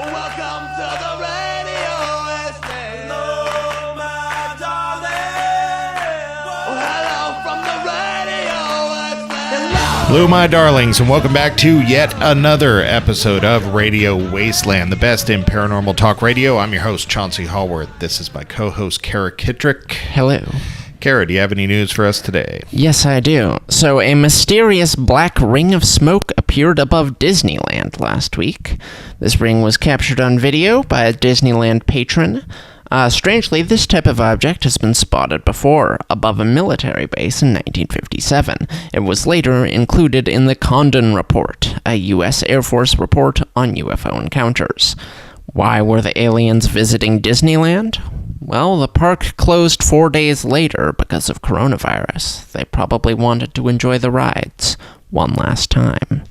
Welcome to the radiowasteland. Hello, my darling. Hello from the radiowasteland. Hello, my darlings, and welcome back to yet another episode of Radio Wasteland, the best in paranormal talk radio. I'm your host, Chauncey Hallworth. This is my co-host, Kara Kittrick. Hello. Kara, do you have any news for us today? Yes, I do. So, a mysterious black ring of smoke appeared above Disneyland last week. This ring was captured on video by a Disneyland patron. Strangely, this type of object has been spotted before, above a military base in 1957. It was later included in the Condon Report, a U.S. Air Force report on UFO encounters. Why were the aliens visiting Disneyland? Well, the park closed 4 days later because of coronavirus. They probably wanted to enjoy the rides one last time.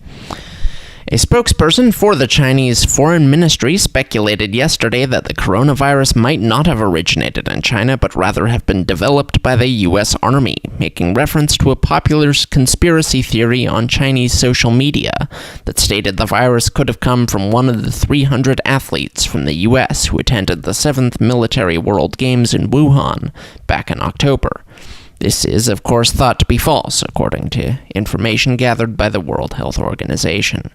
A spokesperson for the Chinese Foreign Ministry speculated yesterday that the coronavirus might not have originated in China, but rather have been developed by the U.S. Army, making reference to a popular conspiracy theory on Chinese social media that stated the virus could have come from one of the 300 athletes from the U.S. who attended the 7th Military World Games in Wuhan back in October. This is, of course, thought to be false, according to information gathered by the World Health Organization.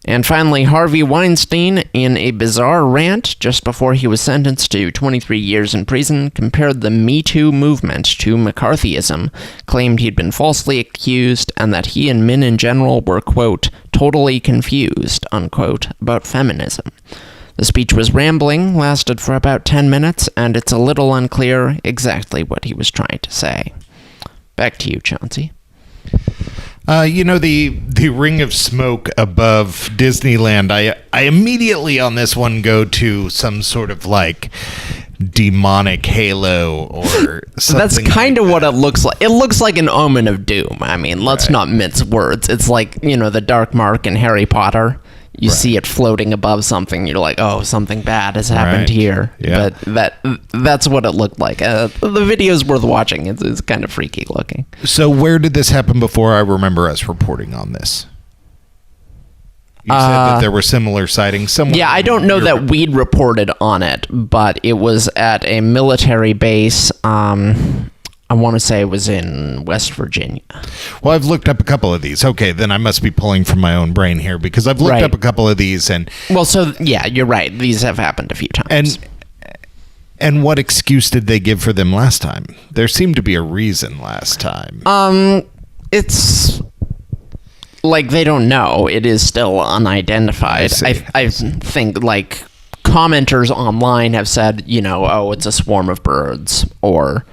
And finally, Harvey Weinstein, in a bizarre rant just before he was sentenced to 23 years in prison, compared the Me Too movement to McCarthyism, claimed he'd been falsely accused, and that he and men in general were, quote, totally confused, unquote, about feminism. The speech was rambling, lasted for about 10 minutes, and it's a little unclear exactly what he was trying to say. Back to you, Chauncey. The ring of smoke above Disneyland, I immediately on this one go to some sort of like demonic halo or something. That's kind of what it looks like. It looks like an omen of doom. I mean, let's not mince words. It's like, the dark mark in Harry Potter. You see it floating above something, you're like, oh, something bad has happened here. Yeah. But that's what it looked like. The video's worth watching. It's kind of freaky looking. So where did this happen before? I remember us reporting on this. You said that there were similar sightings somewhere. Yeah, I don't know that we'd reported on it, but it was at a military base. I want to say it was in West Virginia. Well, I've looked up a couple of these. Okay, then I must be pulling from my own brain here because I've looked up a couple of these and... Well, so, yeah, you're right. These have happened a few times. And what excuse did they give for them last time? There seemed to be a reason last time. It's... like, they don't know. It is still unidentified. I think, like, commenters online have said, it's a swarm of birds, or...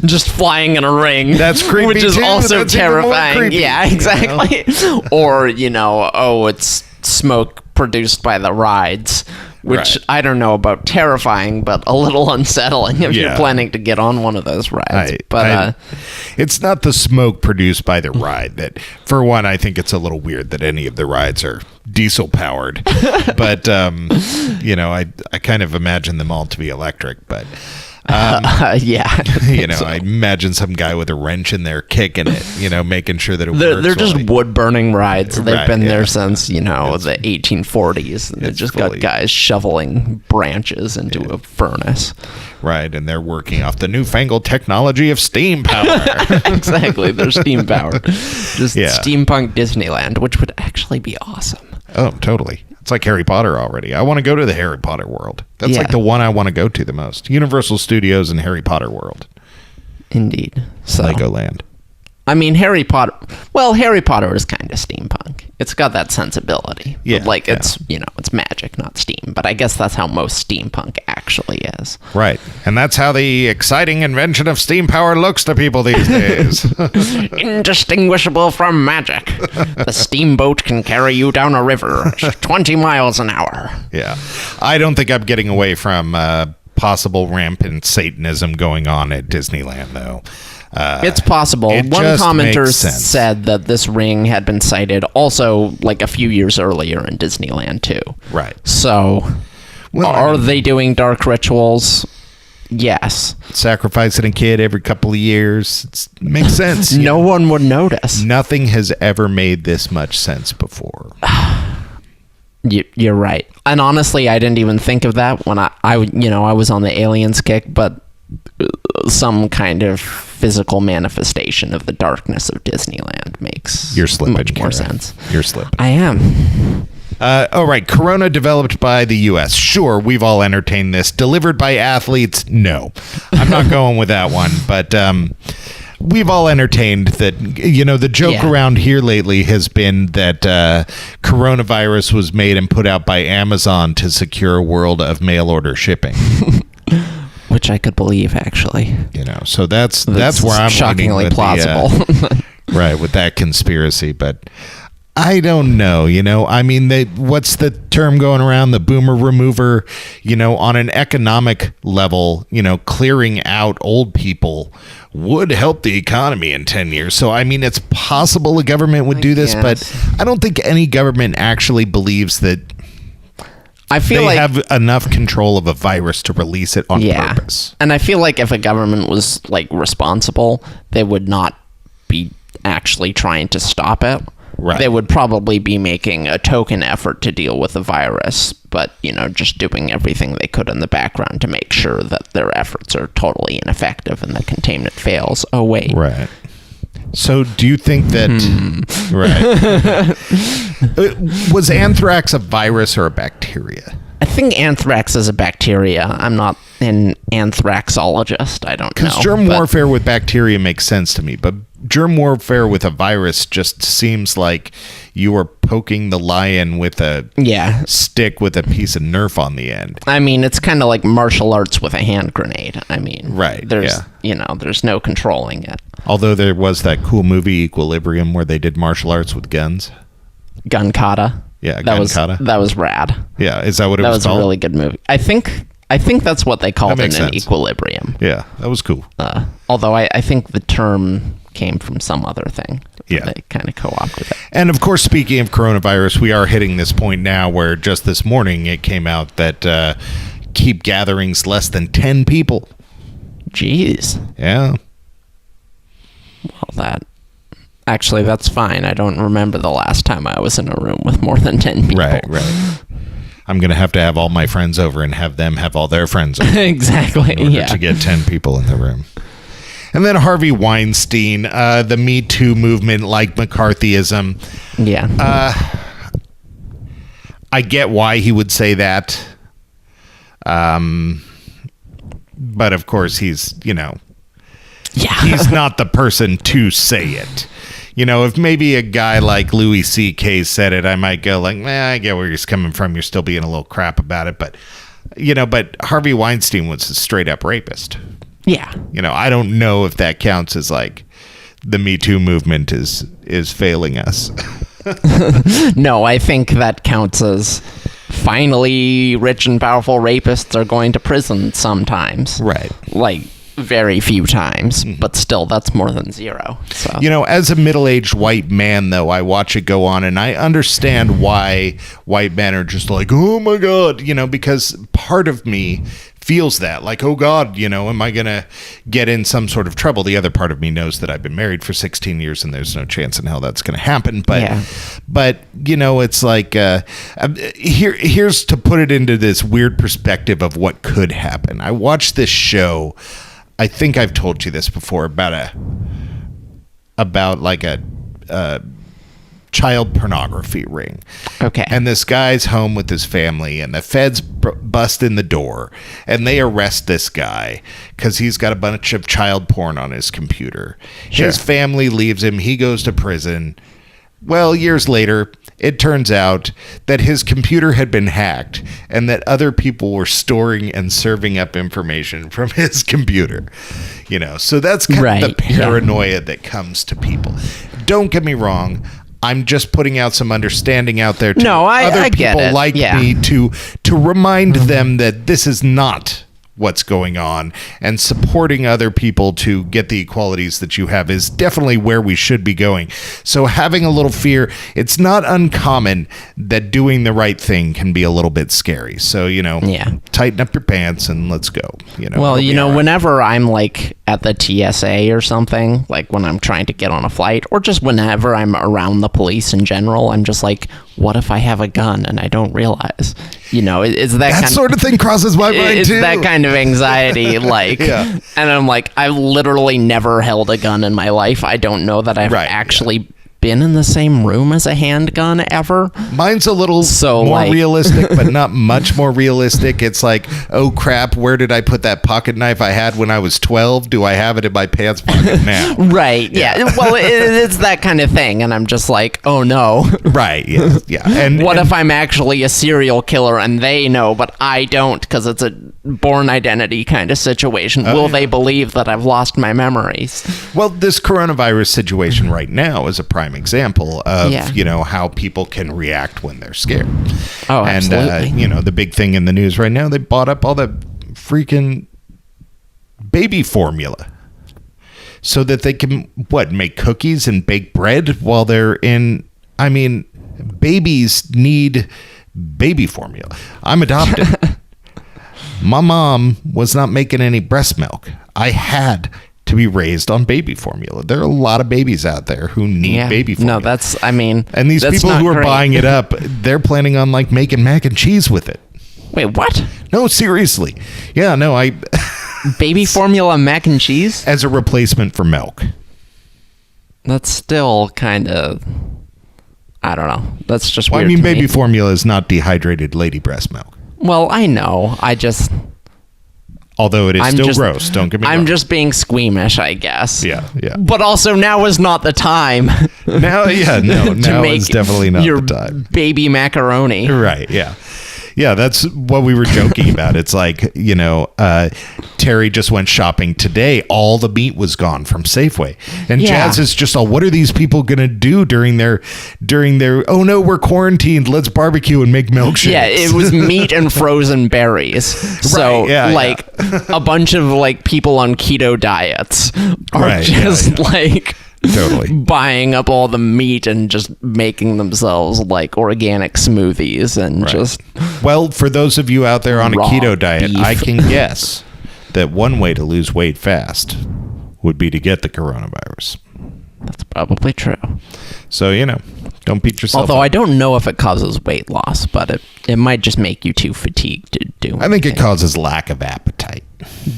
just flying in a ring. That's creepy, which is too. also That's terrifying. Creepy, yeah, exactly. Or, it's smoke produced by the rides, which I don't know about terrifying, but a little unsettling if you're planning to get on one of those rides. It's not the smoke produced by the ride that, for one, I think it's a little weird that any of the rides are diesel powered. But, I kind of imagine them all to be electric, but... I imagine some guy with a wrench in there kicking it, making sure that it works. They're just wood-burning rides. They've been there since, the 1840s. They've just got guys shoveling branches into a furnace. Right, and they're working off the newfangled technology of steam power. Exactly, they're steam powered. Just steampunk Disneyland, which would actually be awesome. Oh, totally. It's like Harry Potter already. I want to go to the Harry Potter world. That's like the one I want to go to the most. Universal Studios and Harry Potter world. Indeed. So, Legoland. I mean, Harry Potter is kind of steampunk. It's got that sensibility. Yeah. It's, it's magic, not steam. But I guess that's how most steampunk actually is. Right. And that's how the exciting invention of steam power looks to people these days. Indistinguishable from magic. The steamboat can carry you down a river 20 miles an hour. Yeah. I don't think I'm getting away from possible rampant Satanism going on at Disneyland, though. It's possible. One commenter said that this ring had been sighted also like a few years earlier in Disneyland too. Right. So, are they doing dark rituals? Yes. Sacrificing a kid every couple of years. It makes sense. No one would notice. Nothing has ever made this much sense before. You're right. And honestly, I didn't even think of that when I was on the aliens kick, but some kind of physical manifestation of the darkness of Disneyland makes You're slipping, much more Kara. sense. You're slipping. I am. All right, Corona developed by the U.S. Sure, we've all entertained this. Delivered by athletes? No. I'm not going with that one, but we've all entertained that, the joke around here lately has been that coronavirus was made and put out by Amazon to secure a world of mail order shipping. Which I could believe, actually. So that's where I'm shockingly with plausible. Right, with that conspiracy, but I don't know, I mean, what's the term going around? The boomer remover, on an economic level, clearing out old people would help the economy in 10 years. So, I mean, it's possible a government would do this, but I don't think any government actually believes that I feel they have enough control of a virus to release it on purpose. And I feel like if a government was, responsible, they would not be actually trying to stop it. Right. They would probably be making a token effort to deal with the virus, but, just doing everything they could in the background to make sure that their efforts are totally ineffective and the containment fails. Oh, wait. Right. So do you think that... Right. Was anthrax a virus or a bacteria? I think anthrax is a bacteria. I'm not an anthraxologist. I don't know. Because germ warfare with bacteria makes sense to me, but germ warfare with a virus just seems like you are poking the lion with a stick with a piece of Nerf on the end. I mean, it's kind of like martial arts with a hand grenade. I mean, right? There's there's no controlling it. Although there was that cool movie Equilibrium where they did martial arts with guns. Gun kata. Yeah, that was rad. Yeah, is that what it was called? That was a really good movie. I think that's what they called it in Equilibrium. Yeah, that was cool. Although I think the term came from some other thing. Yeah. They kind of co-opted it. And of course, speaking of coronavirus, we are hitting this point now where just this morning it came out that keep gatherings less than 10 people. Jeez. Yeah. Well, that's fine. I don't remember the last time I was in a room with more than 10 people. Right. I'm going to have all my friends over and have them have all their friends over. Exactly, in order to get 10 people in the room. And then Harvey Weinstein, the Me Too movement, like McCarthyism. Yeah. I get why he would say that. But of course, he's he's not the person to say it. If maybe a guy like Louis C.K. said it, I might go I get where he's coming from. You're still being a little crap about it. But, but Harvey Weinstein was a straight up rapist. Yeah. I don't know if that counts as the Me Too movement is failing us. No, I think that counts as finally rich and powerful rapists are going to prison sometimes. Right. Very few times, but still, that's more than zero. So. As a middle-aged white man, though, I watch it go on, and I understand why white men are just oh my God, because part of me feels that, oh God, am I going to get in some sort of trouble? The other part of me knows that I've been married for 16 years, and there's no chance in hell that's going to happen. But, it's here's to put it into this weird perspective of what could happen. I watched this show. I think I've told you this before about a child pornography ring. Okay. And this guy's home with his family, and the feds bust in the door, and they arrest this guy because he's got a bunch of child porn on his computer. Sure. His family leaves him. He goes to prison. Well, years later, it turns out that his computer had been hacked and that other people were storing and serving up information from his computer. So that's kind of the paranoia that comes to people. Don't get me wrong. I'm just putting out some understanding out there to other people like me to remind them that this is not what's going on, and supporting other people to get the equalities that you have is definitely where we should be going. So having a little fear, it's not uncommon that doing the right thing can be a little bit scary. So, tighten up your pants and let's go. Well, it'll be all right. whenever I'm like at the TSA or something, like when I'm trying to get on a flight, or just whenever I'm around the police in general, I'm just like, what if I have a gun and I don't realize? It's that sort of thing crosses my mind it's too. that kind of anxiety, like, Yeah. And I'm like, I've literally never held a gun in my life. I don't know that I've actually been in the same room as a handgun ever. Mine's a little more realistic, but not much more realistic. It's like, oh crap, where did I put that pocket knife I had when I was 12? Do I have it in my pants pocket now? Right, yeah. Well, it's that kind of thing, and I'm just like, oh no. Right, yeah. And what if I'm actually a serial killer and they know, but I don't, because it's a born identity kind of situation? Will they believe that I've lost my memories? Well, this coronavirus situation right now is a prime example of how people can react when they're scared. Oh, absolutely. And the big thing in the news right now, they bought up all the freaking baby formula so that they can make cookies and bake bread while they're in. I mean, babies need baby formula. I'm adopted. My mom was not making any breast milk. I had to be raised on baby formula. There are a lot of babies out there who need baby formula. No, and these people who are buying it up, they're planning on making mac and cheese with it. Wait, what? No, seriously. Yeah, no, baby formula mac and cheese? As a replacement for milk. That's still kind of, I don't know. That's just weird. I mean, baby formula is not dehydrated lady breast milk. Well, I know. Although it is still gross, don't get me wrong. I'm just being squeamish, I guess. Yeah. But also, now is not the time. Now is definitely not the time. Baby macaroni. Right, yeah. Yeah, that's what we were joking about. It's like, Terry just went shopping today. All the meat was gone from Safeway. And Jazz is just all, what are these people going to do during their, oh no, we're quarantined. Let's barbecue and make milkshakes. Yeah, it was meat and frozen berries. So, a bunch of, people on keto diets are totally buying up all the meat and just making themselves organic smoothies and just. Well, for those of you out there on a keto diet, beef. I can guess that one way to lose weight fast would be to get the coronavirus. That's probably true. So, don't beat yourself Although up. I don't know if it causes weight loss, but it might just make you too fatigued to do anything. I think it causes lack of appetite.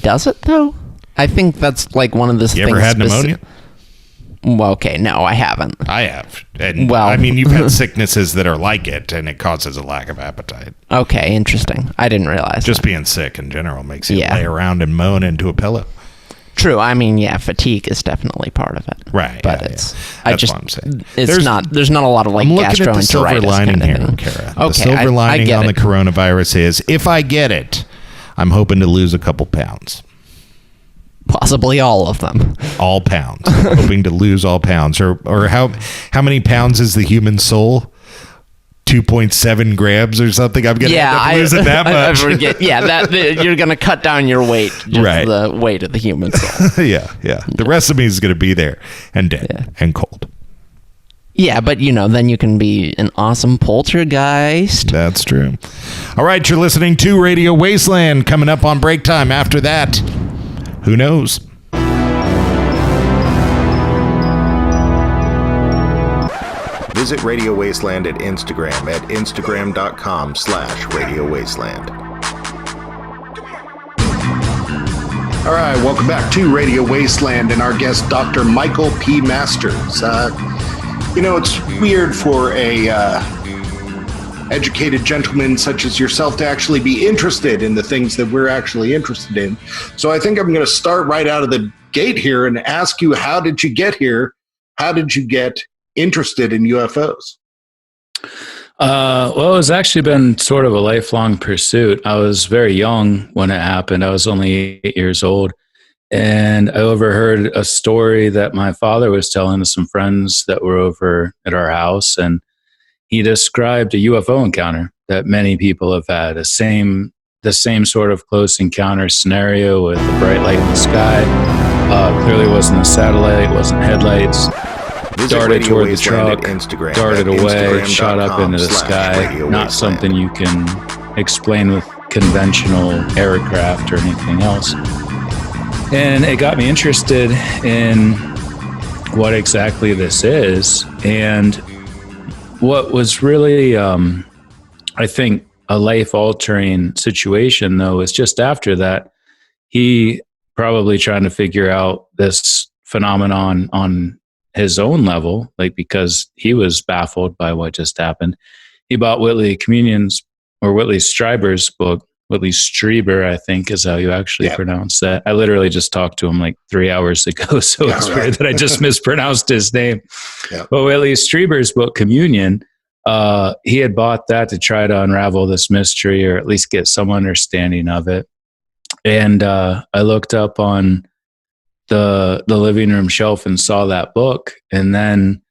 Does it, though? I think that's one of the things. You ever had pneumonia? Well, okay, no, I haven't. I have. And, you've had sicknesses that are like it, and it causes a lack of appetite. Okay, interesting. I didn't realize Just that. being sick in general makes you lay around and moan into a pillow. True. I mean, fatigue is definitely part of it. Right. But That's what I'm saying. There's not a lot of I'm looking at the gastroenteritis silver lining kind of here, thing. Kara. Okay, the silver lining I on get the coronavirus is, if I get it, I'm hoping to lose a couple pounds. Possibly all of them. All pounds. Hoping to lose all pounds. Or how many pounds is the human soul? 2.7 grams or something. I'm gonna end up losing that much. I forget. Yeah, you're gonna cut down your weight, just the weight of the human soul. yeah. The rest of me is gonna be there and dead and cold. Yeah, but then you can be an awesome poltergeist. That's true. All right, you're listening to Radio Wasteland. Coming up on break time. After that, who knows? Visit Radio Wasteland at Instagram at instagram.com/Radio Wasteland. All right, welcome back to Radio Wasteland and our guest, Dr. Michael P. Masters. It's weird for a educated gentleman such as yourself to actually be interested in the things that we're actually interested in. So I think I'm going to start right out of the gate here and ask you, how did you get here? How did you get interested in UFOs? Well, it's actually been sort of a lifelong pursuit. I was very young when it happened. I was only 8 years old. And I overheard a story that my father was telling to some friends that were over at our house. And he described a UFO encounter that many people have had, the same sort of close encounter scenario with a bright light in the sky. Clearly wasn't a satellite, wasn't headlights. Darted toward the truck, darted away, shot up into the sky. Not something you can explain with conventional aircraft or anything else. And it got me interested in what exactly this is. And what was really, I think, a life-altering situation, though, is just after that, he probably trying to figure out this phenomenon on his own level, like because he was baffled by what just happened. He bought Whitley Strieber's book. Whitley Strieber, I think, is how you actually pronounce that. I literally just talked to him like 3 hours ago, so it's weird that I just mispronounced his name. Yeah. But Whitley Strieber's book, Communion, he had bought that to try to unravel this mystery or at least get some understanding of it. And I looked up on the living room shelf and saw that book, and then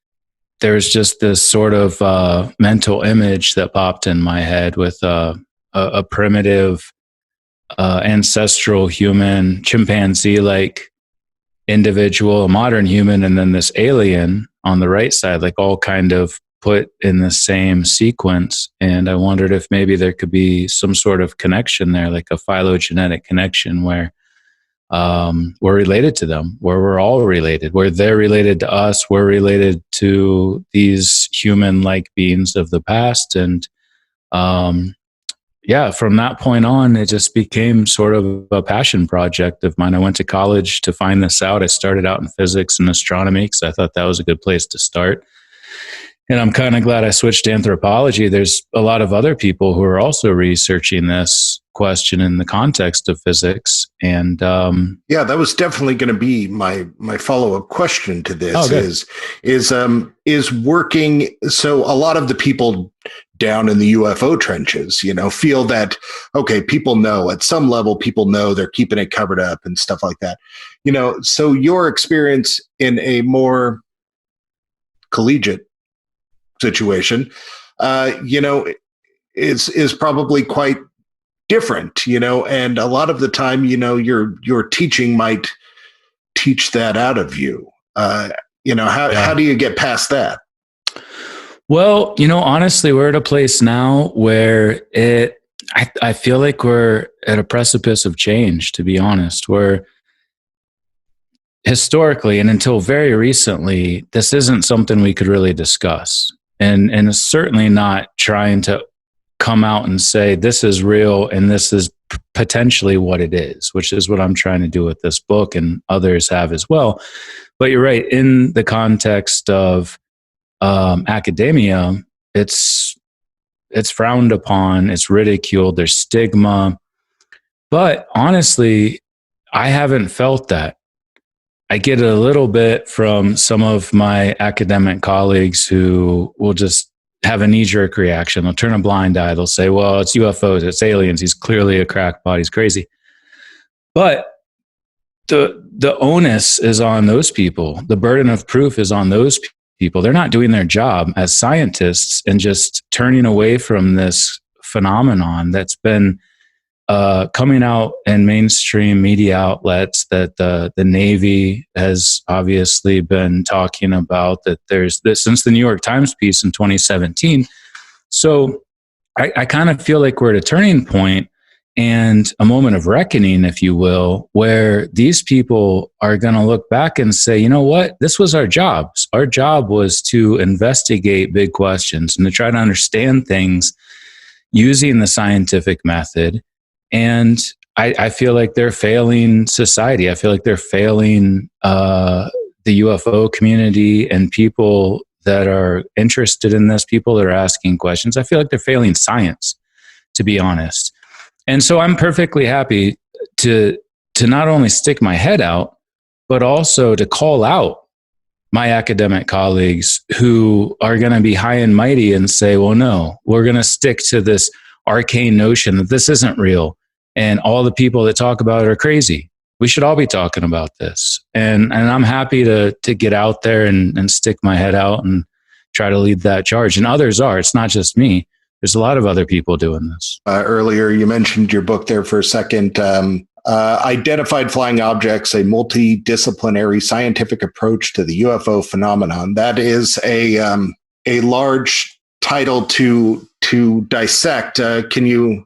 there's just this sort of mental image that popped in my head with a primitive ancestral human chimpanzee-like individual, a modern human, and then this alien on the right side, like all kind of put in the same sequence. And I wondered if maybe there could be some sort of connection there, like a phylogenetic connection where we're related to them, where we're all related, where they're related to us, we're related to these human-like beings of the past. And from that point on, it just became sort of a passion project of mine. I went to college to find this out. I started out in physics and astronomy because I thought that was a good place to start. And I'm kind of glad I switched to anthropology. There's a lot of other people who are also researching this question in the context of physics. And that was definitely going to be my follow-up question to this. Is working. So a lot of the people down in the UFO trenches, feel that, okay, people know at some level, people know they're keeping it covered up and stuff like that. So your experience in a more collegiate situation, is probably quite different, and a lot of the time, your teaching might teach that out of you. How do you get past that? Well, honestly, we're at a place now where I feel like we're at a precipice of change, to be honest, where historically and until very recently, this isn't something we could really discuss. And it's certainly not trying to come out and say, this is real and this is potentially what it is, which is what I'm trying to do with this book, and others have as well. But you're right, in the context of academia, it's frowned upon, it's ridiculed, there's stigma. But honestly, I haven't felt that. I get it a little bit from some of my academic colleagues who will just have a knee-jerk reaction. They'll turn a blind eye. They'll say, well, it's UFOs, it's aliens. He's clearly a crackpot. He's crazy. But the onus is on those people. The burden of proof is on those people. They're not doing their job as scientists and just turning away from this phenomenon that's been coming out in mainstream media outlets, that the Navy has obviously been talking about, that there's this since the New York Times piece in 2017. So I kind of feel like we're at a turning point and a moment of reckoning, if you will, where these people are going to look back and say, you know what, this was our jobs. Our job was to investigate big questions and to try to understand things using the scientific method. And I feel like they're failing society. I feel like they're failing the UFO community and people that are interested in this, people that are asking questions. I feel like they're failing science, to be honest. And so I'm perfectly happy to not only stick my head out, but also to call out my academic colleagues who are going to be high and mighty and say, well, no, we're going to stick to this arcane notion that this isn't real. And all the people that talk about it are crazy. We should all be talking about this. And I'm happy to get out there and stick my head out and try to lead that charge. And others are. It's not just me. There's a lot of other people doing this. Earlier, you mentioned your book there for a second. Identified Flying Objects, a Multidisciplinary Scientific Approach to the UFO Phenomenon. That is a large title to dissect. Can you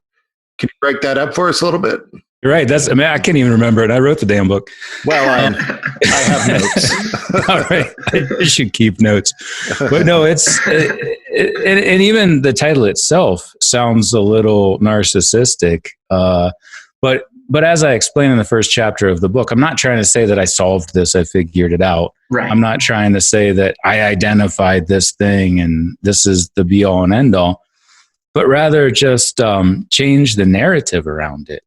Can you break that up for us a little bit? You're right. I can't even remember it. I wrote the damn book. Well, I have notes. All right. I should keep notes. But no, and even the title itself sounds a little narcissistic. But as I explained in the first chapter of the book, I'm not trying to say that I solved this, I figured it out. Right. I'm not trying to say that I identified this thing and this is the be all and end all, but rather just change the narrative around it.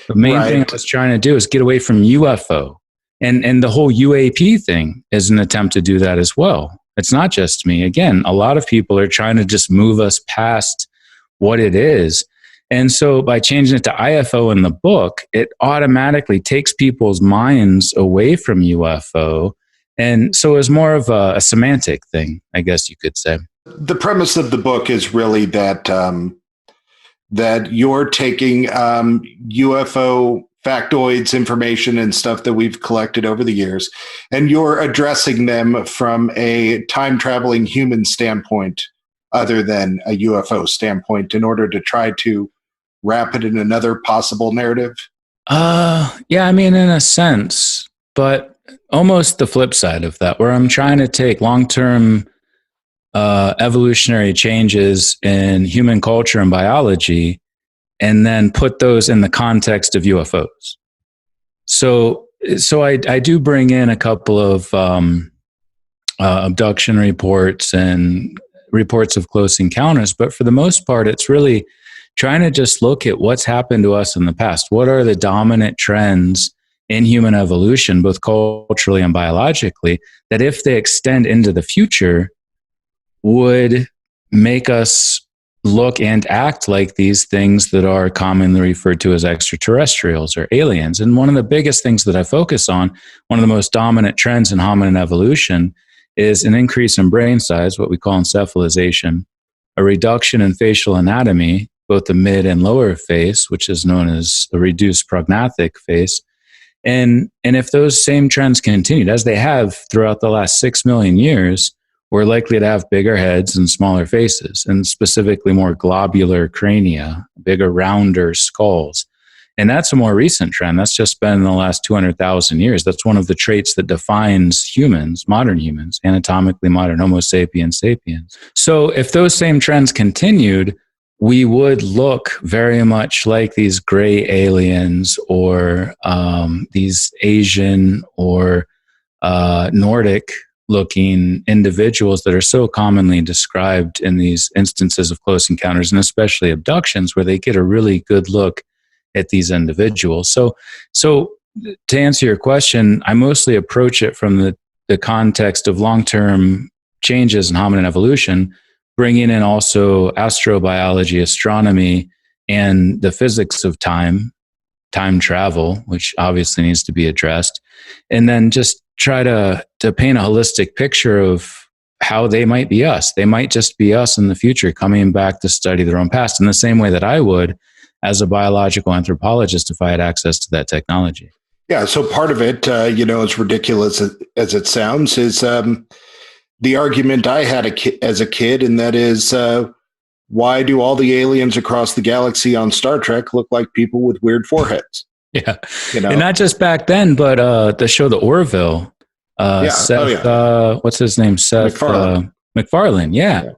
The main thing I was trying to do is get away from UFO. And the whole UAP thing is an attempt to do that as well. It's not just me. Again, a lot of people are trying to just move us past what it is. And so by changing it to IFO in the book, it automatically takes people's minds away from UFO. And so it's more of a semantic thing, I guess you could say. The premise of the book is really that that you're taking UFO factoids, information, and stuff that we've collected over the years, and you're addressing them from a time-traveling human standpoint other than a UFO standpoint in order to try to wrap it in another possible narrative? Yeah, I mean, in a sense, but almost the flip side of that, where I'm trying to take long-term evolutionary changes in human culture and biology, and then put those in the context of UFOs. So I do bring in a couple of abduction reports and reports of close encounters, but for the most part, it's really trying to just look at what's happened to us in the past. What are the dominant trends in human evolution, both culturally and biologically, that if they extend into the future, would make us look and act like these things that are commonly referred to as extraterrestrials or aliens. And one of the biggest things that I focus on, one of the most dominant trends in hominin evolution, is an increase in brain size, what we call encephalization, a reduction in facial anatomy, both the mid and lower face, which is known as a reduced prognathic face. And if those same trends continued, as they have throughout the last 6 million years, we're likely to have bigger heads and smaller faces, and specifically more globular crania, bigger, rounder skulls. And that's a more recent trend. That's just been in the last 200,000 years. That's one of the traits that defines humans, modern humans, anatomically modern, Homo sapiens sapiens. So if those same trends continued, we would look very much like these gray aliens or these Asian or Nordic looking individuals that are so commonly described in these instances of close encounters, and especially abductions, where they get a really good look at these individuals. So to answer your question, I mostly approach it from the context of long-term changes in hominin evolution, bringing in also astrobiology, astronomy, and the physics of time travel, which obviously needs to be addressed, and then just try to paint a holistic picture of how they might be us. They might just be us in the future coming back to study their own past in the same way that I would as a biological anthropologist if I had access to that technology. Yeah, so part of it, as ridiculous as it sounds, is the argument I had as a kid, and that is, why do all the aliens across the galaxy on Star Trek look like people with weird foreheads? Yeah, and not just back then, but the show The Orville. Seth, what's his name? Seth MacFarlane. Yeah,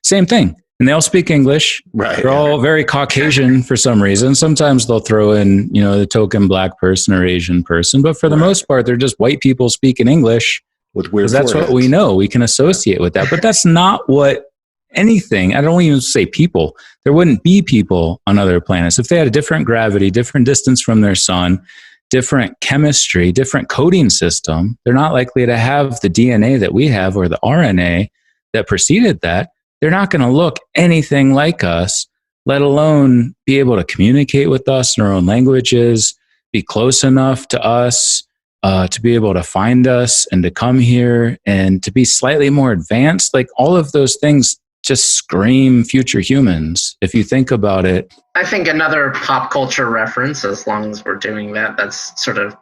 same thing. And they all speak English. Right. They're all very Caucasian for some reason. Sometimes they'll throw in, the token black person or Asian person, but for the most part, they're just white people speaking English with weird. That's foreheads. What we know. We can associate with that, but that's not what anything. I don't even say people. There wouldn't be people on other planets if they had a different gravity, different distance from their sun, different chemistry, different coding system. They're not likely to have the DNA that we have or the RNA that preceded that. They're not going to look anything like us, let alone be able to communicate with us in our own languages, be close enough to us, to be able to find us and to come here and to be slightly more advanced. Like all of those things just scream future humans, if you think about it. I think another pop culture reference, as long as we're doing that, that's sort of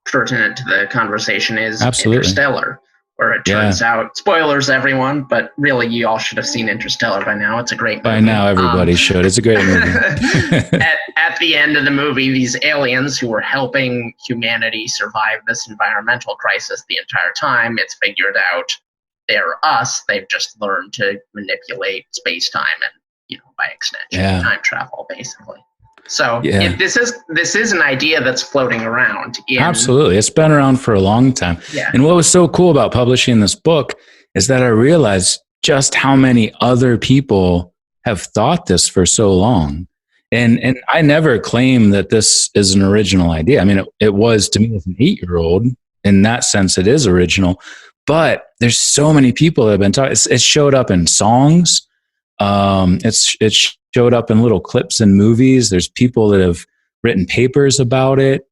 pertinent to the conversation, is Interstellar, where it turns out, spoilers everyone, but really you all should have seen Interstellar by now. It's a great movie. By now everybody should. It's a great movie. at the end of the movie, these aliens who were helping humanity survive this environmental crisis the entire time, it's figured out they're us. They've just learned to manipulate space-time and, by extension, time travel, basically. So this is an idea that's floating around. Absolutely. It's been around for a long time. Yeah. And what was so cool about publishing this book is that I realized just how many other people have thought this for so long. And I never claim that this is an original idea. I mean, it was to me as an 8-year-old. In that sense, it is original. But there's so many people that have been talking. It showed up in songs. It showed up in little clips in movies. There's people that have written papers about it.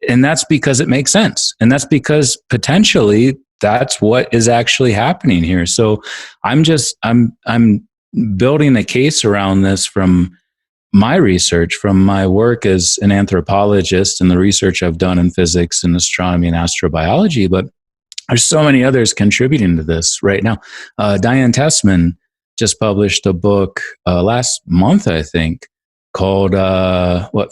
And that's because it makes sense. And that's because potentially that's what is actually happening here. So I'm building a case around this from my research, from my work as an anthropologist and the research I've done in physics and astronomy and astrobiology. But there's so many others contributing to this right now. Diane Tessman just published a book last month, I think, called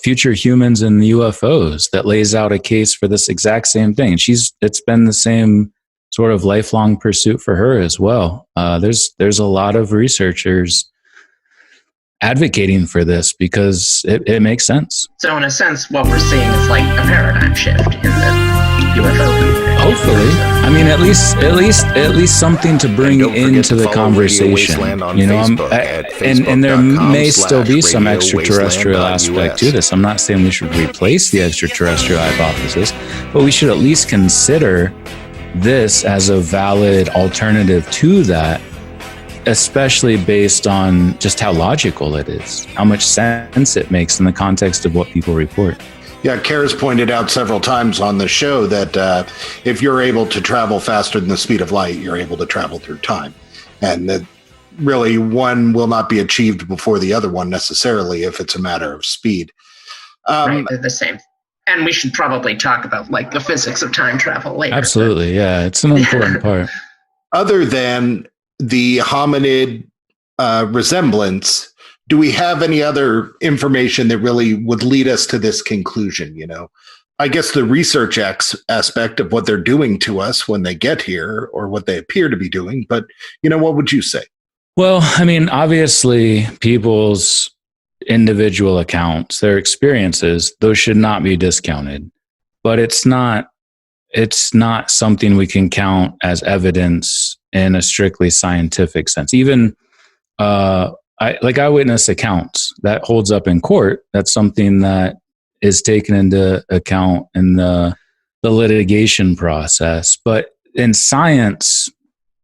Future Humans and the UFOs, that lays out a case for this exact same thing. And it's been the same sort of lifelong pursuit for her as well. There's a lot of researchers advocating for this because it makes sense. So in a sense, what we're seeing is like a paradigm shift in the UFO community. Hopefully, I mean, at least something to bring into the conversation. And there may still be some extraterrestrial aspect to this. I'm not saying we should replace the extraterrestrial hypothesis, but we should at least consider this as a valid alternative to that, especially based on just how logical it is, how much sense it makes in the context of what people report. Yeah, Kara's pointed out several times on the show that if you're able to travel faster than the speed of light, you're able to travel through time. And that really one will not be achieved before the other one necessarily if it's a matter of speed. Right, they're the same. And we should probably talk about like the physics of time travel later. Absolutely, yeah. It's an important part. Other than the hominid resemblance, do we have any other information that really would lead us to this conclusion? I guess the research aspect of what they're doing to us when they get here, or what they appear to be doing. But, what would you say? Well, I mean, obviously people's individual accounts, their experiences, those should not be discounted, but it's not something we can count as evidence in a strictly scientific sense. Even, eyewitness accounts that holds up in court. That's something that is taken into account in the litigation process. But in science,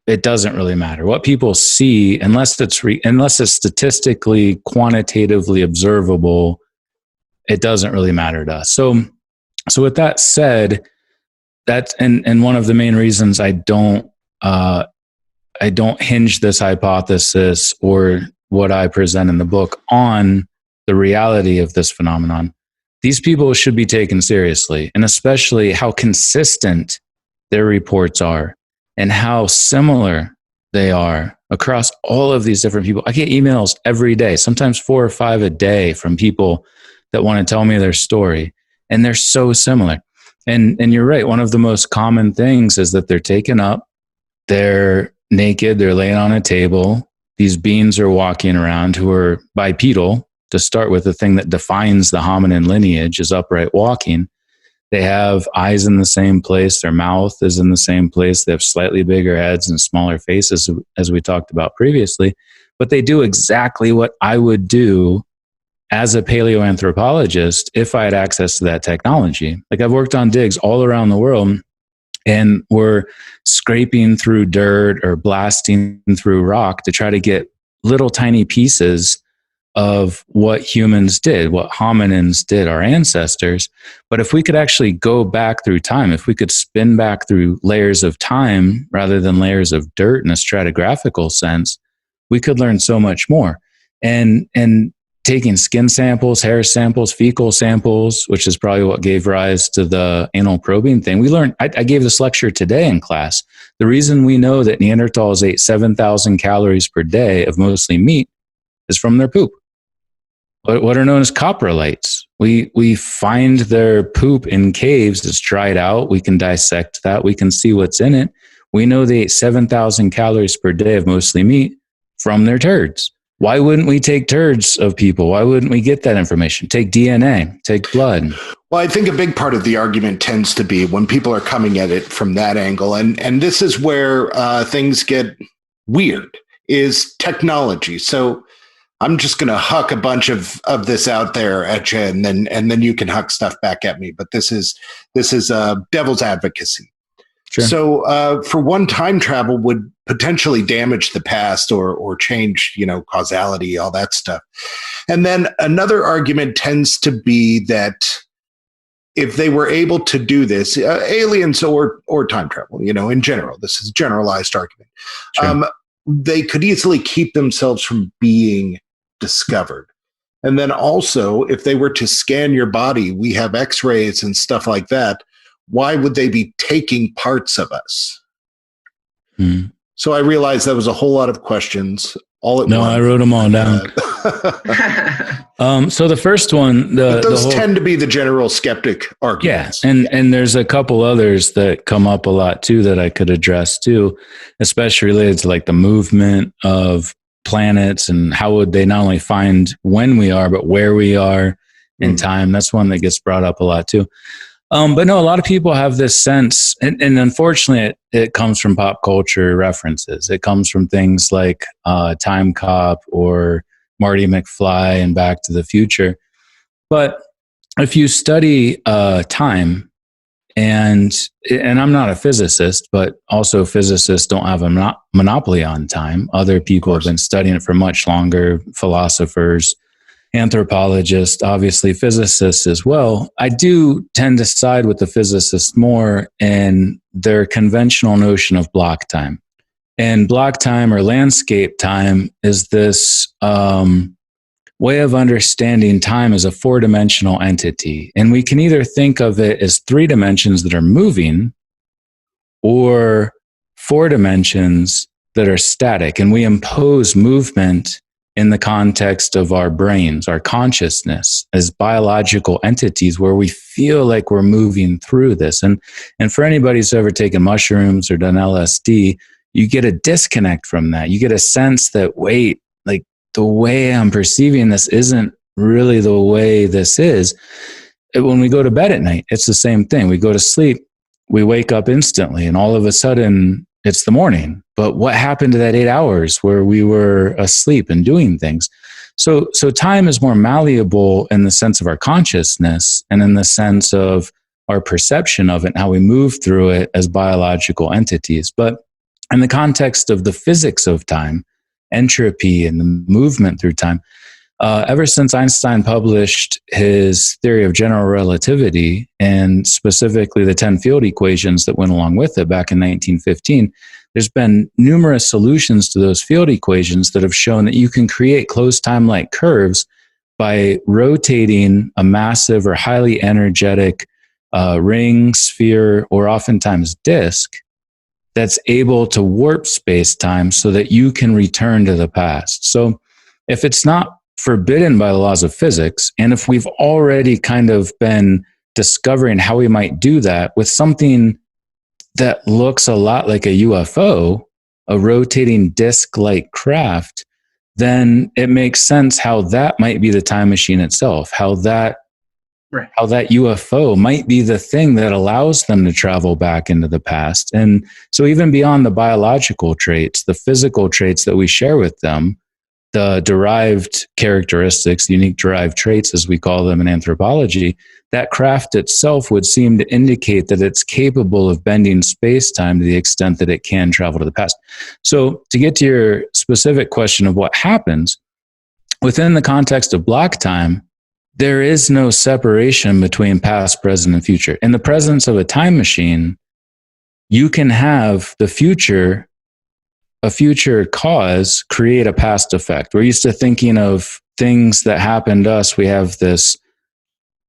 it doesn't really matter what people see unless it's statistically, quantitatively observable. It doesn't really matter to us. So with that said, that's and one of the main reasons I don't hinge this hypothesis or what I present in the book on the reality of this phenomenon. These people should be taken seriously, and especially how consistent their reports are and how similar they are across all of these different people. I get emails every day, sometimes 4 or 5 a day, from people that want to tell me their story, and they're so similar. And you're right, one of the most common things is that they're taken up, they're naked, they're laying on a table. These beings are walking around who are bipedal. To start with, the thing that defines the hominin lineage is upright walking. They have eyes in the same place. Their mouth is in the same place. They have slightly bigger heads and smaller faces, as we talked about previously. But they do exactly what I would do as a paleoanthropologist if I had access to that technology. Like, I've worked on digs all around the world, and we're scraping through dirt or blasting through rock to try to get little tiny pieces of what humans did, what hominins did, our ancestors. But if we could actually go back through time, if we could spin back through layers of time rather than layers of dirt in a stratigraphical sense, we could learn so much more. And taking skin samples, hair samples, fecal samples, which is probably what gave rise to the anal probing thing. We learned, I gave this lecture today in class. The reason we know that Neanderthals ate 7,000 calories per day of mostly meat is from their poop. what are known as coprolites. We find their poop in caves. It's dried out. We can dissect that. We can see what's in it. We know they ate 7,000 calories per day of mostly meat from their turds. Why wouldn't we take turds of people? Why wouldn't we get that information? Take DNA, take blood. Well, I think a big part of the argument tends to be when people are coming at it from that angle, and this is where things get weird, is technology. So I'm just going to huck a bunch of this out there at you, and then you can huck stuff back at me. But this is devil's advocacy. Sure. So for one, time travel would potentially damage the past or change, causality, all that stuff. And then another argument tends to be that if they were able to do this, aliens or time travel, in general, this is a generalized argument. Sure. They could easily keep themselves from being discovered. And then also, if they were to scan your body, we have x-rays and stuff like that. Why would they be taking parts of us? So I realized that was a whole lot of questions all at once. No, I wrote them all down. So the first one, those tend to be the general skeptic arguments. Yeah, and there's a couple others that come up a lot too that I could address too, especially related to like the movement of planets and how would they not only find when we are, but where we are in time. That's one that gets brought up a lot too. But no, a lot of people have this sense, and unfortunately it comes from pop culture references. It comes from things like Time Cop or Marty McFly and Back to the Future. But if you study time, and I'm not a physicist, but also physicists don't have a monopoly on time. Other people have been studying it for much longer, philosophers, anthropologists, obviously physicists as well. I do tend to side with the physicists more in their conventional notion of block time. And block time or landscape time is this way of understanding time as a four-dimensional entity. And we can either think of it as 3 dimensions that are moving or 4 dimensions that are static. And we impose movement in the context of our brains, our consciousness as biological entities where we feel like we're moving through this. And for anybody who's ever taken mushrooms or done LSD, you get a disconnect from that. You get a sense that, wait, like the way I'm perceiving this isn't really the way this is. When we go to bed at night, it's the same thing. We go to sleep, we wake up instantly, and all of a sudden it's the morning. But what happened to that 8 hours where we were asleep and doing things? So time is more malleable in the sense of our consciousness and in the sense of our perception of it and how we move through it as biological entities. But in the context of the physics of time, entropy and the movement through time, ever since Einstein published his theory of general relativity and specifically the 10 field equations that went along with it back in 1915, there's been numerous solutions to those field equations that have shown that you can create closed time-like curves by rotating a massive or highly energetic ring, sphere, or oftentimes disk that's able to warp space-time so that you can return to the past. So if it's not forbidden by the laws of physics, and if we've already kind of been discovering how we might do that with something that looks a lot like a UFO, a rotating disc-like craft, then it makes sense how that might be the time machine itself, how that UFO might be the thing that allows them to travel back into the past. And so even beyond the biological traits, the physical traits that we share with them, the derived characteristics, unique derived traits, as we call them in anthropology, that craft itself would seem to indicate that it's capable of bending space-time to the extent that it can travel to the past. So to get to your specific question of what happens, within the context of block time, there is no separation between past, present, and future. In the presence of a time machine, you can have a future cause create a past effect. We're used to thinking of things that happen to us. We have this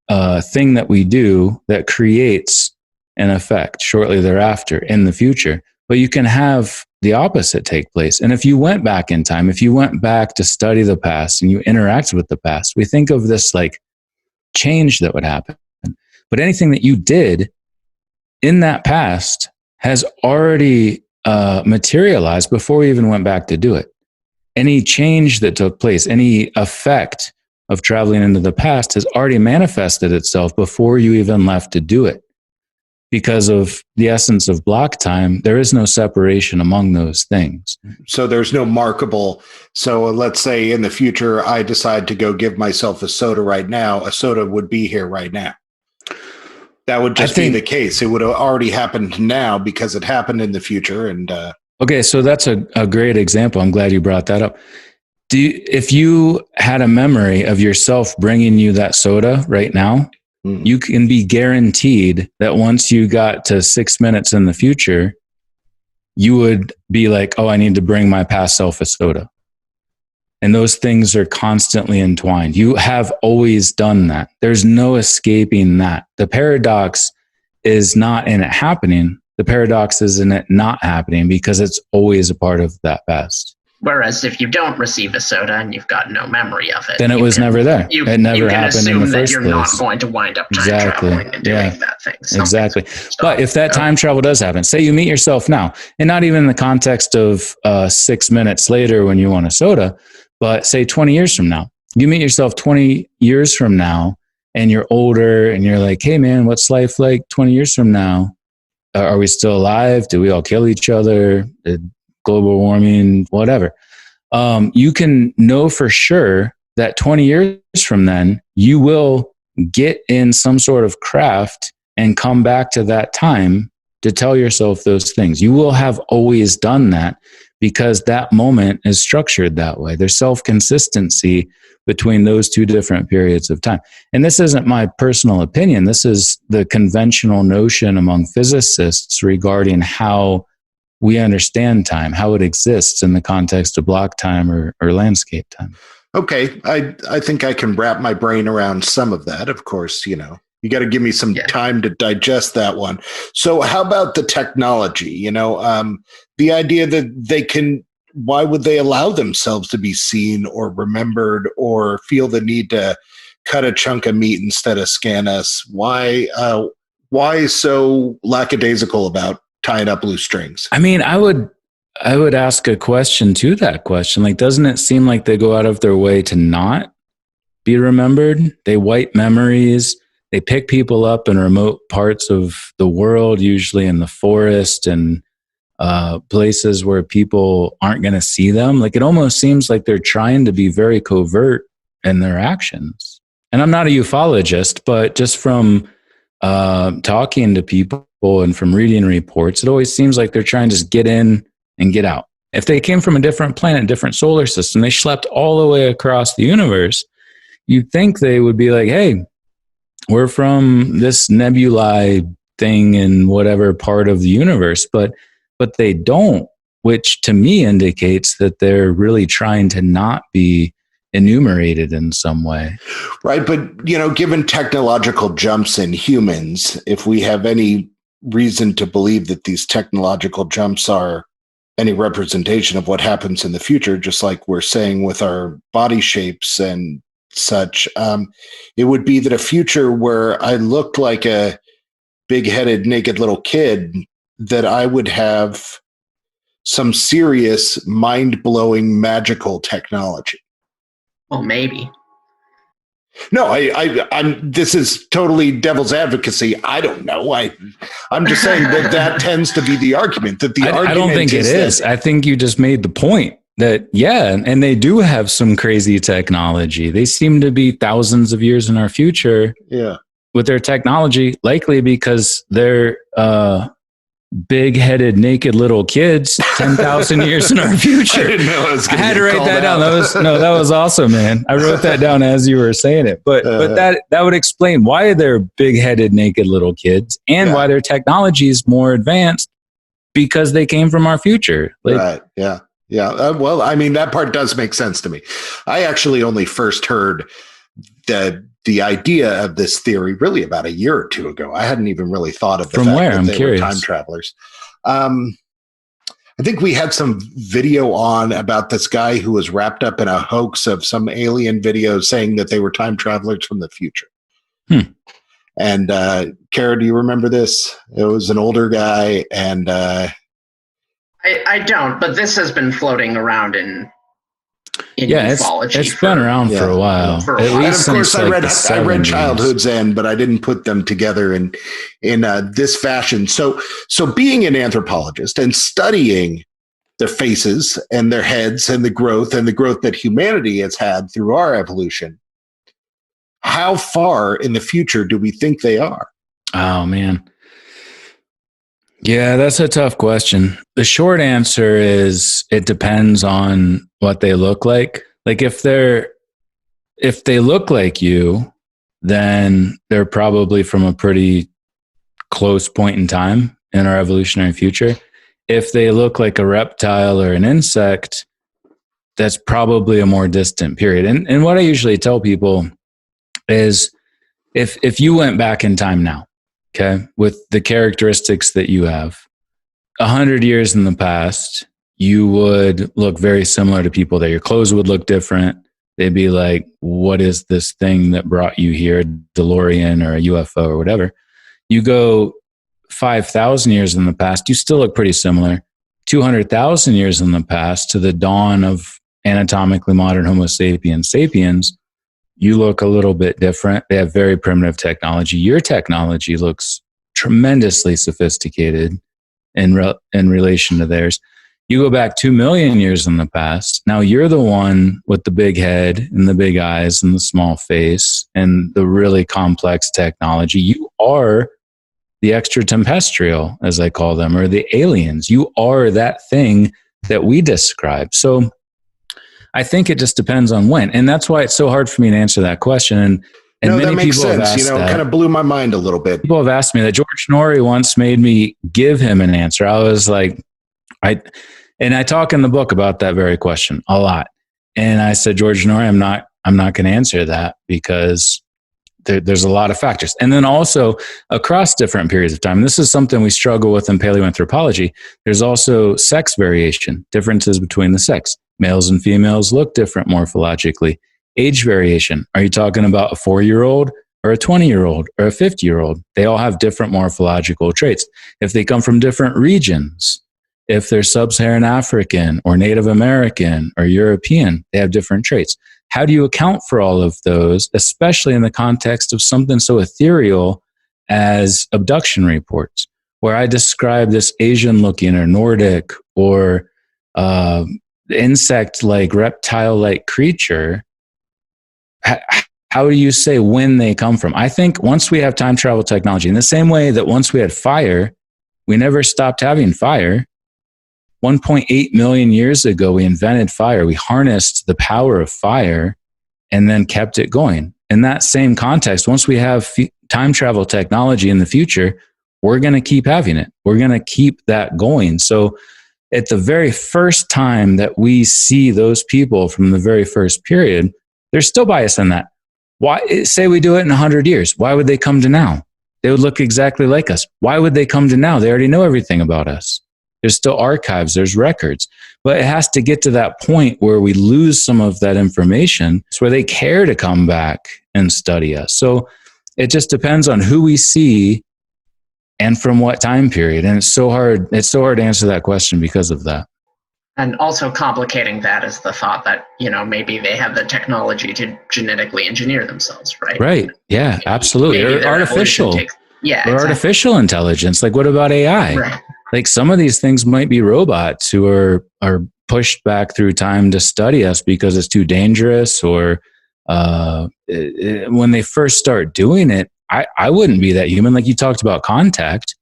thing that we do that creates an effect shortly thereafter in the future. but you can have the opposite take place. And if you went back in time, if you went back to study the past and you interacted with the past, we think of this like change that would happen. But anything that you did in that past has already materialized before you even went back to do it. Any change that took place, any effect of traveling into the past has already manifested itself before you even left to do it. Because of the essence of block time, there is no separation among those things. So there's no markable. So let's say in the future, I decide to go give myself a soda right now. A soda would be here right now. That would just be the case. It would have already happened now because it happened in the future. And okay, so that's a great example. I'm glad you brought that up. If you had a memory of yourself bringing you that soda right now, you can be guaranteed that once you got to 6 minutes in the future, you would be like, oh, I need to bring my past self a soda. And those things are constantly entwined. You have always done that. There's no escaping that. The paradox is not in it happening. The paradox is in it not happening because it's always a part of that past. Whereas if you don't receive a soda and you've got no memory of it, then it was never there. It never happened in the first place. You can assume that you're not going to wind up time traveling and doing that thing. Exactly. But if that time travel does happen, say you meet yourself now, and not even in the context of 6 minutes later when you want a soda, but say 20 years from now, you meet yourself 20 years from now and you're older and you're like, hey man, what's life like 20 years from now? Are we still alive? Do we all kill each other? Global warming, whatever. You can know for sure that 20 years from then, you will get in some sort of craft and come back to that time to tell yourself those things. You will have always done that because that moment is structured that way. There's self-consistency between those two different periods of time. And this isn't my personal opinion. This is the conventional notion among physicists regarding how we understand time, how it exists in the context of block time or landscape time. Okay. I think I can wrap my brain around some of that. Of course, you got to give me some time to digest that one. So how about the technology? The idea that why would they allow themselves to be seen or remembered or feel the need to cut a chunk of meat instead of scan us? Why so lackadaisical about tying up loose strings? I mean, I would ask a question to that question. Like, doesn't it seem like they go out of their way to not be remembered? They wipe memories. They pick people up in remote parts of the world, usually in the forest and places where people aren't going to see them. Like, it almost seems like they're trying to be very covert in their actions. And I'm not a ufologist, but just from talking to people and from reading reports, it always seems like they're trying to just get in and get out. If they came from a different planet, different solar system, they schlepped all the way across the universe, you'd think they would be like, hey, we're from this nebulae thing in whatever part of the universe, but they don't, which to me indicates that they're really trying to not be enumerated in some way. Right. But, given technological jumps in humans, if we have any reason to believe that these technological jumps are any representation of what happens in the future, just like we're saying with our body shapes and such, it would be that a future where I looked like a big-headed, naked little kid, that I would have some serious, mind-blowing, magical technology. Well, maybe. No, I'm. This is totally devil's advocacy. I don't know. I'm just saying that tends to be the argument. That the argument. I don't think it is. I think you just made the point that and they do have some crazy technology. They seem to be thousands of years in our future. Yeah. With their technology, likely because they're big-headed, naked little kids 10,000 years in our future. I didn't know I had to write that down. That was awesome, man. I wrote that down as you were saying it. But that would explain why they're big-headed, naked little kids and why their technology is more advanced, because they came from our future. Right. Yeah. Yeah. Well, I mean, that part does make sense to me. I actually only first heard the idea of this theory really about a year or two ago. I hadn't even really thought of the fact that they were time travelers. I think we had some video on about this guy who was wrapped up in a hoax of some alien video saying that they were time travelers from the future. And Kara, do you remember this? It was an older guy, and I don't, but this has been floating around in ufology. It's been around for a while. And of course, I read Childhood's End, but I didn't put them together in this fashion. So being an anthropologist and studying their faces and their heads and the growth that humanity has had through our evolution, how far in the future do we think they are? Oh, man. Yeah, that's a tough question. The short answer is it depends on what they look like. Like if they look like you, then they're probably from a pretty close point in time in our evolutionary future. If they look like a reptile or an insect, that's probably a more distant period. And what I usually tell people is if you went back in time now, okay, with the characteristics that you have, 100 years in the past, you would look very similar to people there. Your clothes would look different. They'd be like, what is this thing that brought you here, DeLorean or a UFO or whatever? You go 5,000 years in the past, you still look pretty similar. 200,000 years in the past, to the dawn of anatomically modern Homo sapiens, you look a little bit different. They have very primitive technology. Your technology looks tremendously sophisticated in relation to theirs. You go back 2 million years in the past. Now you're the one with the big head and the big eyes and the small face and the really complex technology. You are the extra-temp-estrial, as I call them, or the aliens. You are that thing that we describe. So I think it just depends on when. And that's why it's so hard for me to answer that question. And no, many that makes people sense. have asked It kind of blew my mind a little bit. People have asked me that. George Norrie once made me give him an answer. I was like, I talk in the book about that very question a lot. And I said, George Norrie, I'm not going to answer that because there's a lot of factors. And then also across different periods of time, and this is something we struggle with in paleoanthropology, there's also sex variation, differences between the sex. Males and females look different morphologically. Age variation. Are you talking about a 4-year-old or a 20-year-old or a 50-year-old? They all have different morphological traits. If they come from different regions, if they're sub-Saharan African or Native American or European, they have different traits. How do you account for all of those, especially in the context of something so ethereal as abduction reports, where I describe this Asian-looking or Nordic or insect-like, reptile-like creature? How do you say when they come from? I think once we have time travel technology, in the same way that once we had fire, we never stopped having fire. 1.8 million years ago, we invented fire. We harnessed the power of fire and then kept it going. In that same context, once we have time travel technology in the future, we're going to keep having it. We're going to keep that going. So at the very first time that we see those people from the very first period, there's still bias in that. Why? Say we do it in 100 years. Why would they come to now? They would look exactly like us. Why would they come to now? They already know everything about us. There's still archives, there's records. But it has to get to that point where we lose some of that information. It's where they care to come back and study us. So it just depends on who we see and from what time period. And it's so hard to answer that question because of that. And also complicating that is the thought that, maybe they have the technology to genetically engineer themselves, right? Right. Yeah, absolutely. Or artificial. Exactly. Artificial intelligence. Like, what about AI? Right. Like, some of these things might be robots who are pushed back through time to study us because it's too dangerous, or when they first start doing it, I wouldn't be that human. Like you talked about Contact.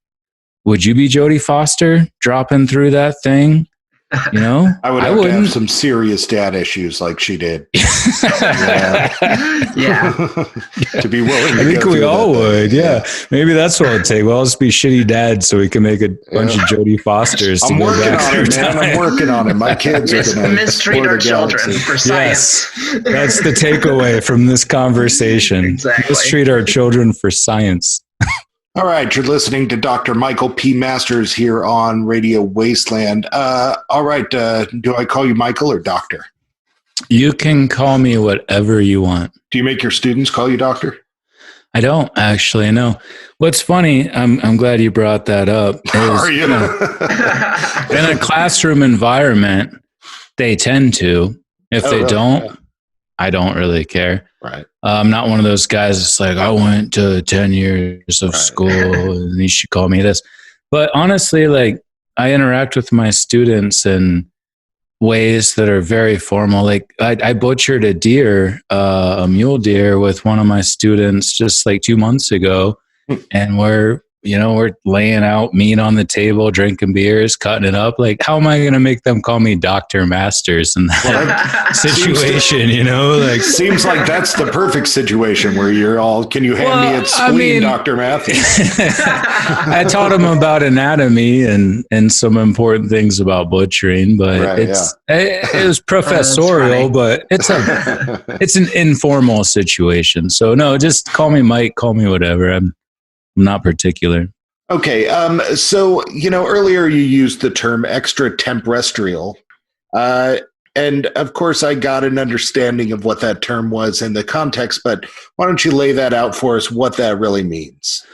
Would you be Jodie Foster dropping through that thing? I would have to have some serious dad issues like she did. Yeah. To be willing to I think we all would. Yeah. Maybe that's what it'd take. We'll all just be shitty dads so we can make a bunch of Jodie Fosters. I'm working on it, man. I'm working on it. My kids are going to mistreat our children for science. Yes. That's the takeaway from this conversation. Exactly. Mistreat our children for science. All right, you're listening to Dr. Michael P. Masters here on Radio Wasteland. All right, do I call you Michael or Doctor? You can call me whatever you want. Do you make your students call you Doctor? I don't actually know. What's funny, I'm glad you brought that up. Are you? In a classroom environment, they tend to. If they don't, I don't really care. Right. I'm not one of those guys that's like, I went to 10 years of school and you should call me this. But honestly, like, I interact with my students in ways that are very formal. Like I butchered a deer, a mule deer with one of my students just like 2 months ago. And we're laying out meat on the table, drinking beers, cutting it up. Like, how am I going to make them call me Dr. Masters in that situation? Seems like that's the perfect situation where you're all, can you hand me a spleen, Dr. Matthews? I taught them about anatomy and some important things about butchering, but it was professorial, but it's an informal situation. So no, just call me Mike, call me whatever. I'm not particular. Okay. So, earlier you used the term extra-temp-estrial. And of course, I got an understanding of what that term was in the context, but why don't you lay that out for us, what that really means?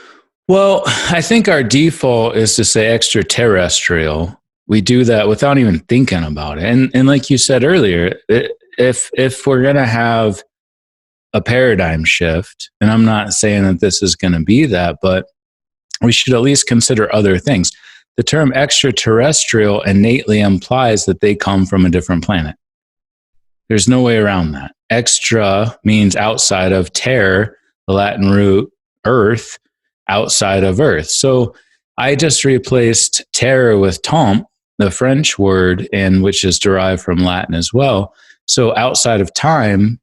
Well, I think our default is to say extraterrestrial. We do that without even thinking about it. And like you said earlier, if we're going to have a paradigm shift, and I'm not saying that this is going to be that, but we should at least consider other things. The term extraterrestrial innately implies that they come from a different planet. There's no way around that. Extra means outside of, terre, the Latin root, earth, outside of earth. So I just replaced terre with temp, the French word, and which is derived from Latin as well. So outside of time,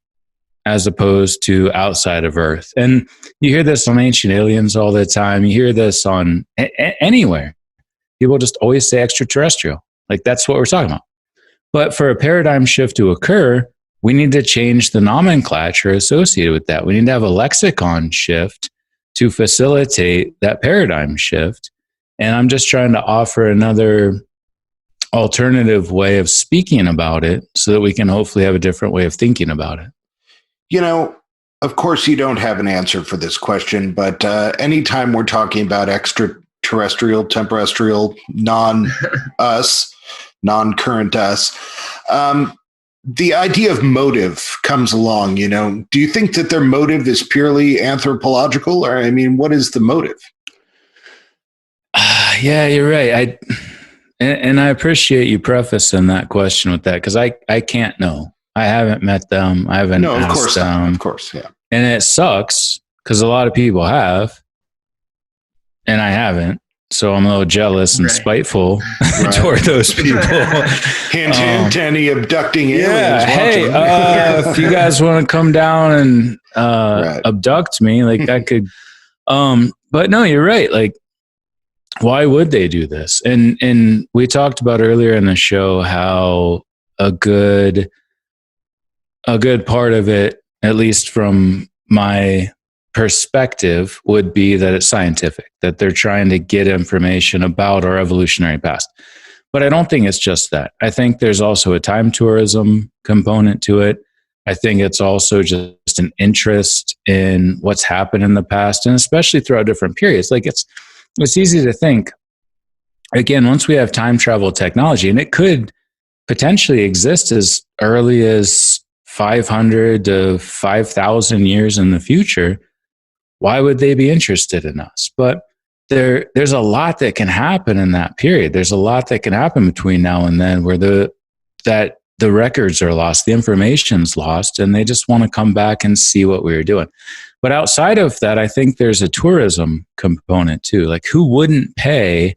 as opposed to outside of Earth. And you hear this on Ancient Aliens all the time. You hear this on anywhere. People just always say extraterrestrial. Like, that's what we're talking about. But for a paradigm shift to occur, we need to change the nomenclature associated with that. We need to have a lexicon shift to facilitate that paradigm shift. And I'm just trying to offer another alternative way of speaking about it so that we can hopefully have a different way of thinking about it. Of course, you don't have an answer for this question, but anytime we're talking about extraterrestrial, temperestrial, non-us, non-current us, the idea of motive comes along. Do you think that their motive is purely anthropological? Or, what is the motive? Yeah, you're right. I appreciate you prefacing that question with that, because I can't know. I haven't met them. I haven't asked them. Of course, yeah. And it sucks because a lot of people have, and I haven't. So I'm a little jealous and spiteful toward those people. Hint, any abducting aliens. Yeah, hey, if you guys want to come down and abduct me, like I could. But no, you're right. Like, why would they do this? And we talked about earlier in the show how a good part of it, at least from my perspective, would be that it's scientific, that they're trying to get information about our evolutionary past. But I don't think it's just that. I think there's also a time tourism component to it. I think it's also just an interest in what's happened in the past, and especially throughout different periods. Like, it's easy to think, again, once we have time travel technology, and it could potentially exist as early as 500 to 5,000 years in the future, why would they be interested in us? But there's a lot that can happen in that period. There's a lot that can happen between now and then where the records are lost, the information's lost, and they just want to come back and see what we were doing. But outside of that, I think there's a tourism component too. Like, who wouldn't pay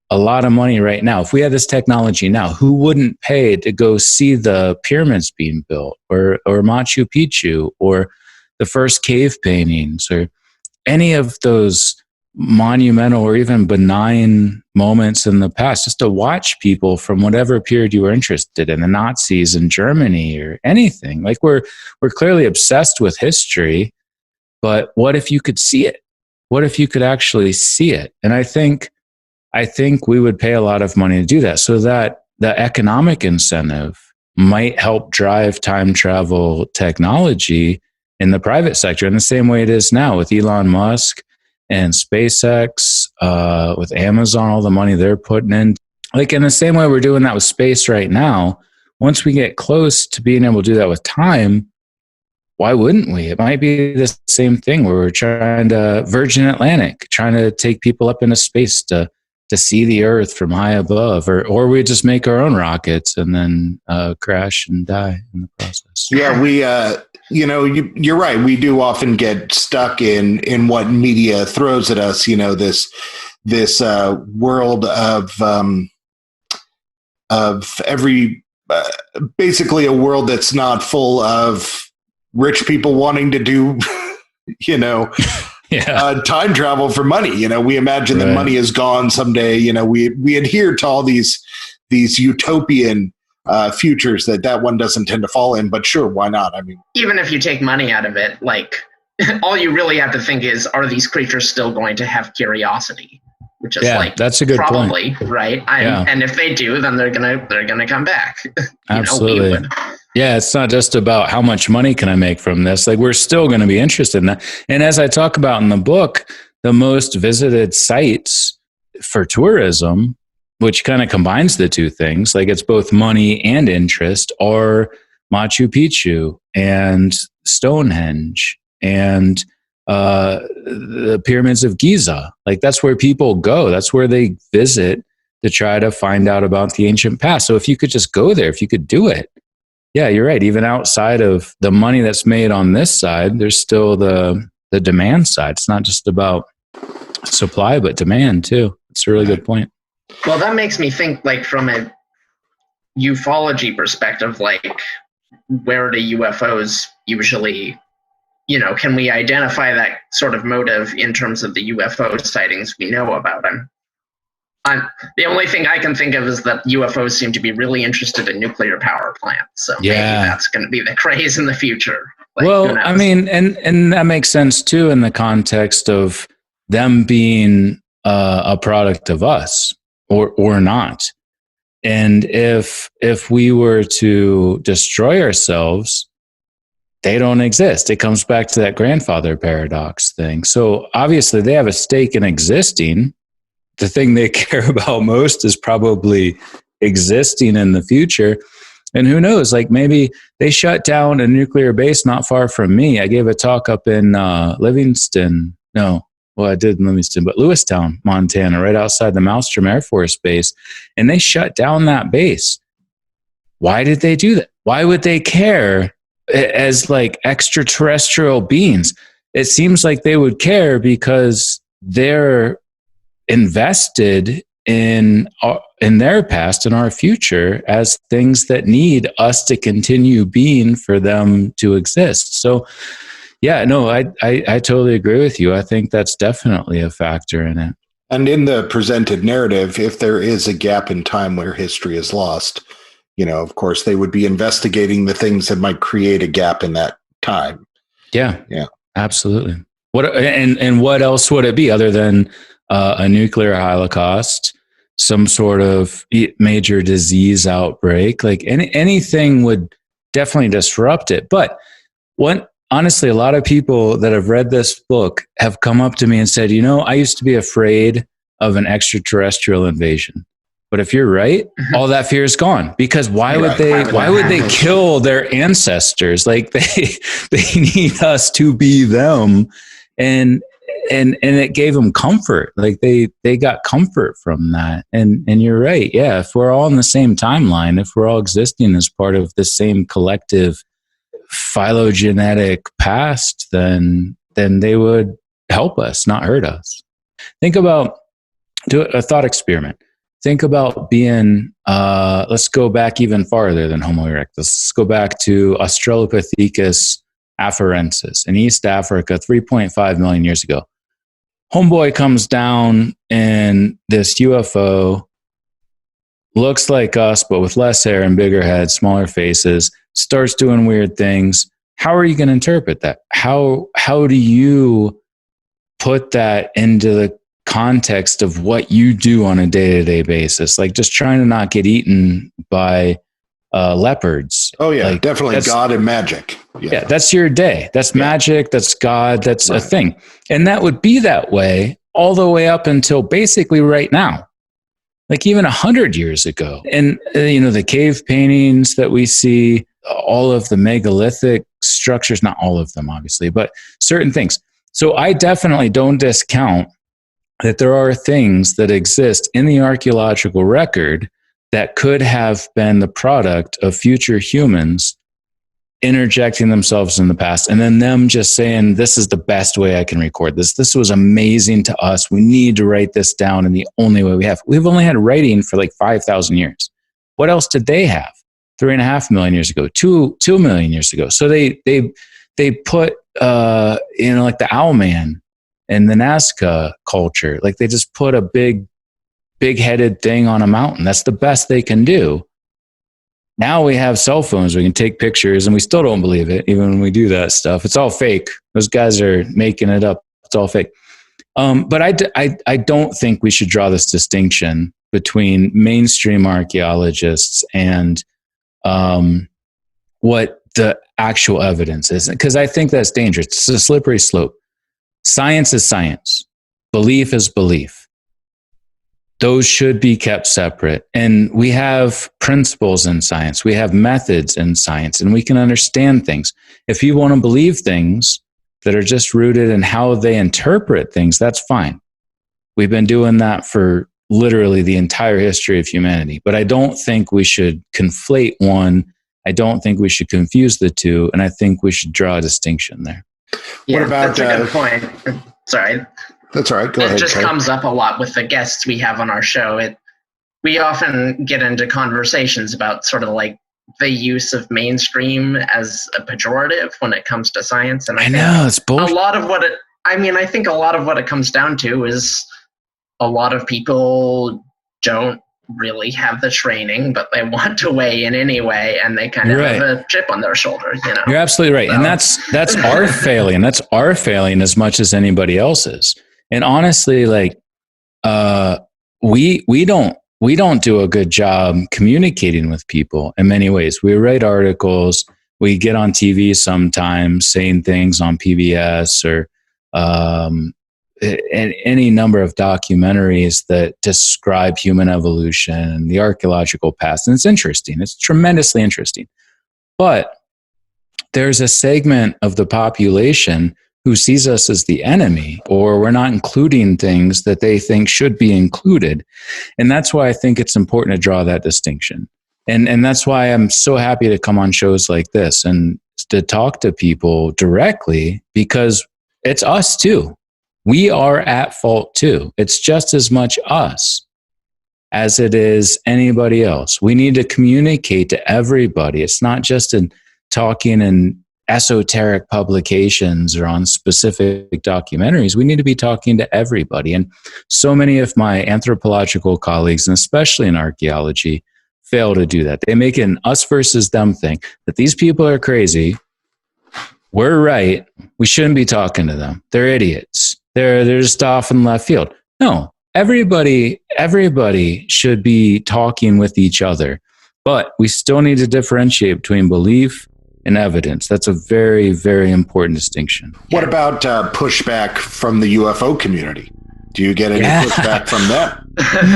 a lot of money right now? If we had this technology now, who wouldn't pay to go see the pyramids being built, or Machu Picchu, or the first cave paintings, or any of those monumental or even benign moments in the past, just to watch people from whatever period you were interested in, the Nazis in Germany or anything. Like, we're clearly obsessed with history, but what if you could see it? what if you could actually see it? And I think we would pay a lot of money to do that, so that the economic incentive might help drive time travel technology in the private sector in the same way it is now with Elon Musk and SpaceX, with Amazon, all the money they're putting in. Like in the same way we're doing that with space right now, once we get close to being able to do that with time, why wouldn't we? It might be the same thing where we're trying to Virgin Atlantic, trying to take people up into space to see the Earth from high above, or we just make our own rockets and then crash and die in the process. Yeah, we, you're right. We do often get stuck in what media throws at us. This world of every, basically a world that's not full of rich people wanting to do, time travel for money. We imagine that money is gone someday. We adhere to all these utopian futures that one doesn't tend to fall in. But sure, why not? I mean, even if you take money out of it, like all you really have to think is, are these creatures still going to have curiosity? Which is that's a good probably point. Right. And if they do, then they're gonna come back. Absolutely. Yeah, it's not just about how much money can I make from this. Like, we're still going to be interested in that. And as I talk about in the book, the most visited sites for tourism, which kind of combines the two things, like it's both money and interest, are Machu Picchu and Stonehenge and the pyramids of Giza. Like, that's where people go. That's where they visit to try to find out about the ancient past. So if you could just go there, if you could do it, yeah, you're right. Even outside of the money that's made on this side, there's still the demand side. It's not just about supply, but demand too. It's a really good point. Well, that makes me think, like, from a ufology perspective, like, where do UFOs usually, can we identify that sort of motive in terms of the UFO sightings we know about? The only thing I can think of is that UFOs seem to be really interested in nuclear power plants. So maybe that's going to be the craze in the future. Like, well, I mean, and that makes sense too in the context of them being a product of us or not. And if we were to destroy ourselves, they don't exist. It comes back to that grandfather paradox thing. So obviously they have a stake in existing. The thing they care about most is probably existing in the future. And who knows, like maybe they shut down a nuclear base not far from me. I gave a talk up in I did in Livingston, but Lewistown, Montana, right outside the Malmstrom Air Force Base. And they shut down that base. Why did they do that? Why would they care as like extraterrestrial beings? It seems like they would care because they're invested in their past and our future as things that need us to continue being for them to exist. So yeah, no, I totally agree with you. I think that's definitely a factor in it. And in the presented narrative, if there is a gap in time where history is lost, of course they would be investigating the things that might create a gap in that time. Yeah, absolutely. And what else would it be other than a nuclear holocaust, some sort of major disease outbreak? Like anything would definitely disrupt it. But honestly, a lot of people that have read this book have come up to me and said, I used to be afraid of an extraterrestrial invasion. But if you're right, all that fear is gone, because why would they kill their ancestors? Like they need us to be them. And it gave them comfort. Like they got comfort from that. And you're right. Yeah. If we're all in the same timeline, if we're all existing as part of the same collective phylogenetic past, then they would help us, not hurt us. Do a thought experiment. Think about being, let's go back even farther than Homo erectus. Let's go back to Australopithecus afarensis in East Africa 3.5 million years ago. Homeboy comes down in this UFO, looks like us, but with less hair and bigger head, smaller faces, starts doing weird things. How are you going to interpret that? How do you put that into the context of what you do on a day-to-day basis, like just trying to not get eaten by leopards. Oh yeah, like, definitely God and magic. Yeah, that's your day. That's magic. That's God. That's a thing. And that would be that way all the way up until basically right now, like even 100 years ago. And, the cave paintings that we see, all of the megalithic structures, not all of them, obviously, but certain things. So I definitely don't discount that there are things that exist in the archaeological record that could have been the product of future humans interjecting themselves in the past, and then them just saying, this is the best way I can record this. This was amazing to us. We need to write this down in the only way we have. We've only had writing for like 5,000 years. What else did they have? 3.5 million years ago, 2 million years ago. So they put, like the Owlman and the Nazca culture, like they just put a big-headed thing on a mountain. That's the best they can do. Now we have cell phones. We can take pictures, and we still don't believe it, even when we do that stuff. It's all fake. Those guys are making it up. It's all fake. But I don't think we should draw this distinction between mainstream archaeologists and what the actual evidence is, because I think that's dangerous. It's a slippery slope. Science is science. Belief is belief. Those should be kept separate. And we have principles in science. We have methods in science, and we can understand things. If you want to believe things that are just rooted in how they interpret things, that's fine. We've been doing that for literally the entire history of humanity. But I don't think we should conflate one. I don't think we should confuse the two. And I think we should draw a distinction there. Yeah, what about, that's a good point. Sorry. That's all right. Go ahead. It just comes up a lot with the guests we have on our show. We often get into conversations about sort of like the use of mainstream as a pejorative when it comes to science. And I know it's bullshit. I think a lot of what it comes down to is a lot of people don't really have the training, but they want to weigh in anyway, and they kind of have a chip on their shoulder. You're absolutely right. So. And that's our failing. That's our failing as much as anybody else's. And honestly, like, we don't do a good job communicating with people in many ways. We write articles, we get on TV sometimes saying things on PBS or any number of documentaries that describe human evolution and the archaeological past. And it's interesting. It's tremendously interesting. But there's a segment of the population who sees us as the enemy, or we're not including things that they think should be included. And that's why I think it's important to draw that distinction. And that's why I'm so happy to come on shows like this and to talk to people directly, because it's us too. We are at fault too. It's just as much us as it is anybody else. We need to communicate to everybody. It's not just in talking in esoteric publications or on specific documentaries. We need to be talking to everybody. And so many of my anthropological colleagues, and especially in archaeology, fail to do that. They make an us versus them thing, that these people are crazy. We're right. We shouldn't be talking to them. They're idiots. They're just off in left field. No, everybody should be talking with each other, but we still need to differentiate between belief and evidence. That's a very, very important distinction. What about pushback from the UFO community? Do you get any pushback from them?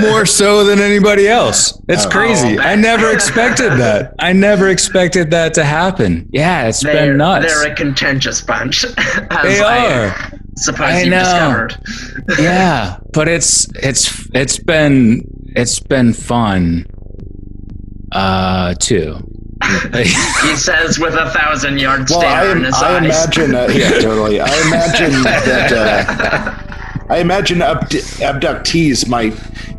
More so than anybody else. It's crazy. I never expected that. I never expected that to happen. Yeah, it's been nuts. They're a contentious bunch. They are. Suppose you discovered. Yeah, but it's been fun too. He says with 1,000-yard stare in his eyes. Totally. I imagine abductees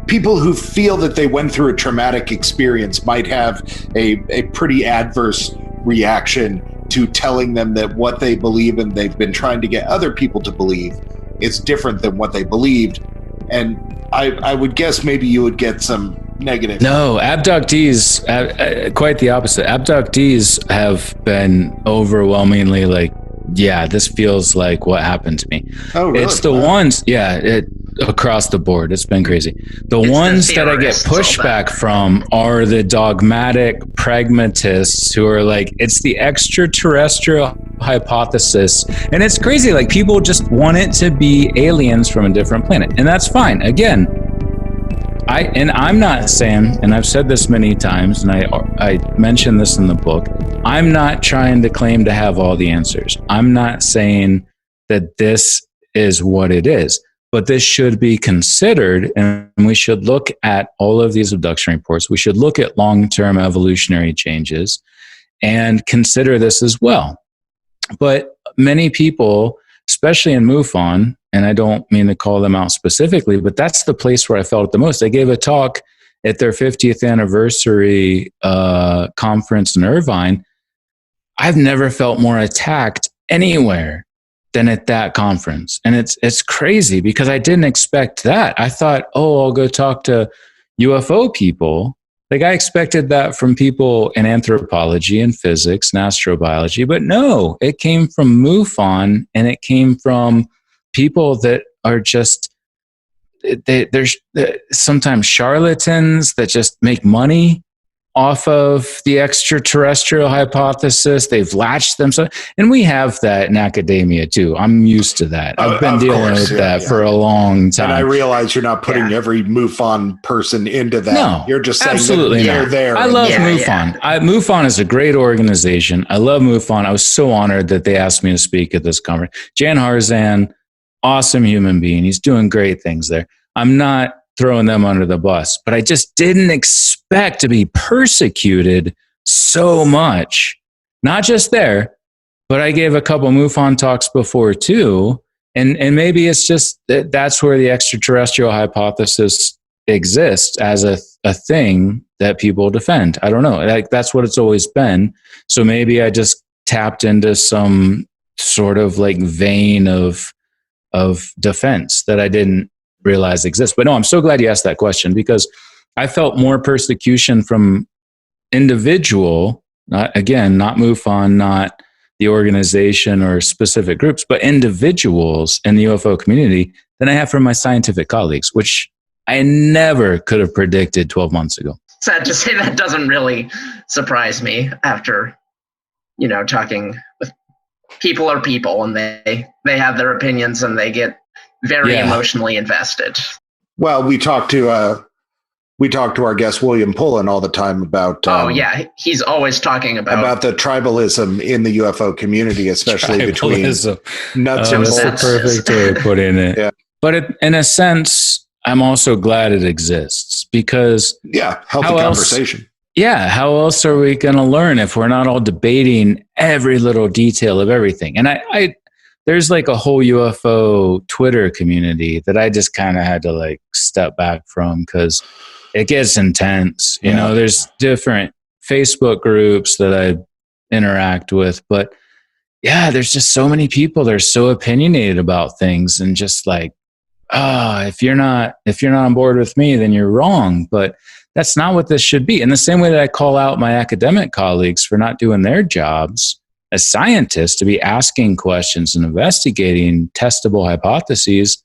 people who feel that they went through a traumatic experience might have a pretty adverse reaction to telling them that what they believe and they've been trying to get other people to believe is different than what they believed. And I would guess maybe you would get some negative. No, abductees, quite the opposite. Abductees have been overwhelmingly like yeah, this feels like what happened to me. Oh, really? It's the ones, across the board. It's been crazy. The It's ones the that I get theorists, all pushback that. from are the dogmatic pragmatists who are like, it's the extraterrestrial hypothesis. And it's crazy. Like, people just want it to be aliens from a different planet. And that's fine. Again, I'm not saying, and I've said this many times, and I mentioned this in the book, I'm not trying to claim to have all the answers. I'm not saying that this is what it is, but this should be considered, and we should look at all of these abduction reports. We should look at long-term evolutionary changes and consider this as well. But many people, especially in MUFON, and I don't mean to call them out specifically, but that's the place where I felt it the most. They gave a talk at their 50th anniversary conference in Irvine. I've never felt more attacked anywhere than at that conference. And it's crazy because I didn't expect that. I thought, I'll go talk to UFO people. Like, I expected that from people in anthropology and physics and astrobiology, but no, it came from MUFON, and it came from people that are just, they're sometimes charlatans that just make money off of the extraterrestrial hypothesis. They've latched themselves, and we have that in academia too. I'm used to that. I've been dealing with that for a long time. And I realize you're not putting every MUFON person into that. No, you're just saying absolutely that they're not. there. I love MUFON. MUFON is a great organization. I love MUFON. I was so honored that they asked me to speak at this conference. Jan Harzan, awesome human being. He's doing great things there. I'm not throwing them under the bus, but I just didn't expect to be persecuted so much. Not just there, but I gave a couple MUFON talks before too. And maybe it's just that's where the extraterrestrial hypothesis exists as a thing that people defend. I don't know. Like, that's what it's always been. So maybe I just tapped into some sort of like vein of defense that I didn't realize exists. But no, I'm so glad you asked that question, because I felt more persecution from individual, not MUFON, not the organization or specific groups, but individuals in the UFO community than I have from my scientific colleagues, which I never could have predicted 12 months ago. Sad to say, that doesn't really surprise me after, talking with people are people, and they have their opinions, and they get very emotionally invested. Well, we talk to our guest William Pullen all the time about. He's always talking about the tribalism in the UFO community, especially between nuts and bolts. That's the perfect way to put in it. Yeah. But in a sense, I'm also glad it exists, because healthy conversation. How else are we going to learn if we're not all debating every little detail of everything? And I there's like a whole UFO Twitter community that I just kind of had to like step back from, because it gets intense. You know, there's different Facebook groups that I interact with, but there's just so many people that are so opinionated about things, and just like, if you're not on board with me, then you're wrong. But that's not what this should be. In the same way that I call out my academic colleagues for not doing their jobs as scientists, to be asking questions and investigating testable hypotheses,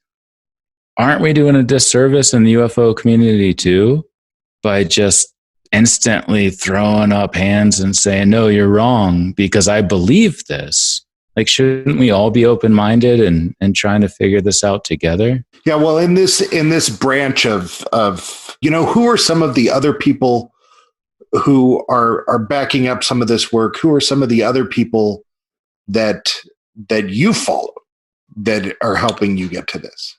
aren't we doing a disservice in the UFO community too, by just instantly throwing up hands and saying, no, you're wrong because I believe this? Like, shouldn't we all be open-minded and trying to figure this out together? Yeah, well, in this branch of who are some of the other people who are backing up some of this work? Who are some of the other people that you follow that are helping you get to this?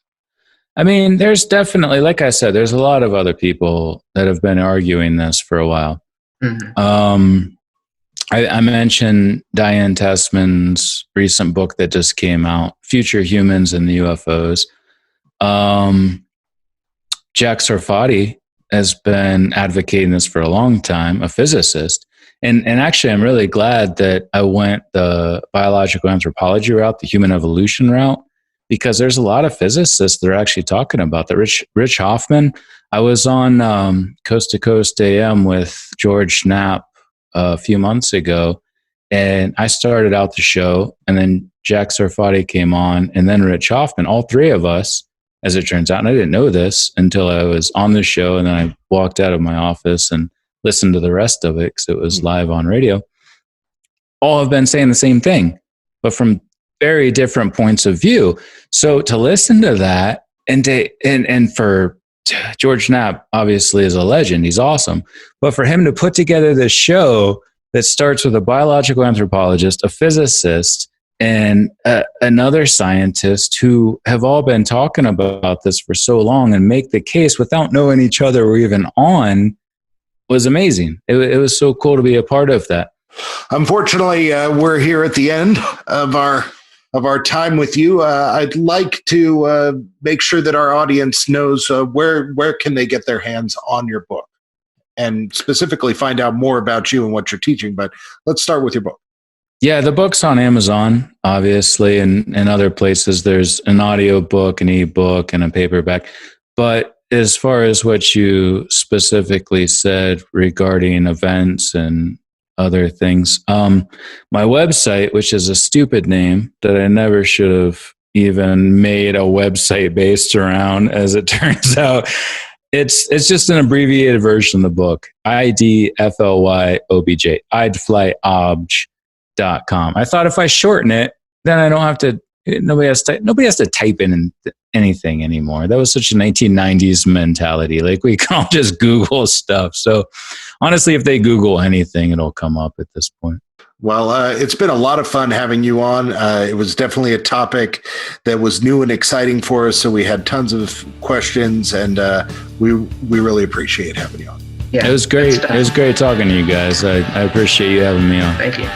I mean, there's definitely, like I said, there's a lot of other people that have been arguing this for a while. Mm-hmm. I mentioned Diane Tessman's recent book that just came out, Future Humans and the UFOs. Jack Sarfati has been advocating this for a long time, a physicist. And actually, I'm really glad that I went the biological anthropology route, the human evolution route, because there's a lot of physicists that are actually talking about that. Rich Hoffman, I was on Coast to Coast AM with George Knapp a few months ago, and I started out the show, and then Jack Sarfati came on, and then Rich Hoffman, all three of us, as it turns out. And I didn't know this until I was on the show, and then I walked out of my office and listened to the rest of it because it was live on radio. All have been saying the same thing, but from very different points of view. So to listen to that, and for George Knapp obviously is a legend. He's awesome. But for him to put together this show that starts with a biological anthropologist, a physicist, and another scientist who have all been talking about this for so long and make the case without knowing each other or even on was amazing. It was so cool to be a part of that. Unfortunately, we're here at the end of our time with you. I'd like to make sure that our audience knows where can they get their hands on your book and specifically find out more about you and what you're teaching. But let's start with your book. Yeah, the book's on Amazon, obviously, and other places. There's an audio book, an ebook, and a paperback. But as far as what you specifically said regarding events and other things, my website, which is a stupid name that I never should have even made a website based around, as it turns out, it's just an abbreviated version of the book, IDFLYOBJ, idflyobj.com. I thought if I shorten it, then I don't have to. Nobody has to type in anything anymore. That was such a 1990s mentality. Like, we can all just Google stuff. So honestly, if they Google anything, it'll come up at this point. Well, it's been a lot of fun having you on. It was definitely a topic that was new and exciting for us. So we had tons of questions, and we really appreciate having you on. Yeah, it was great. It was great talking to you guys. I appreciate you having me on. Thank you.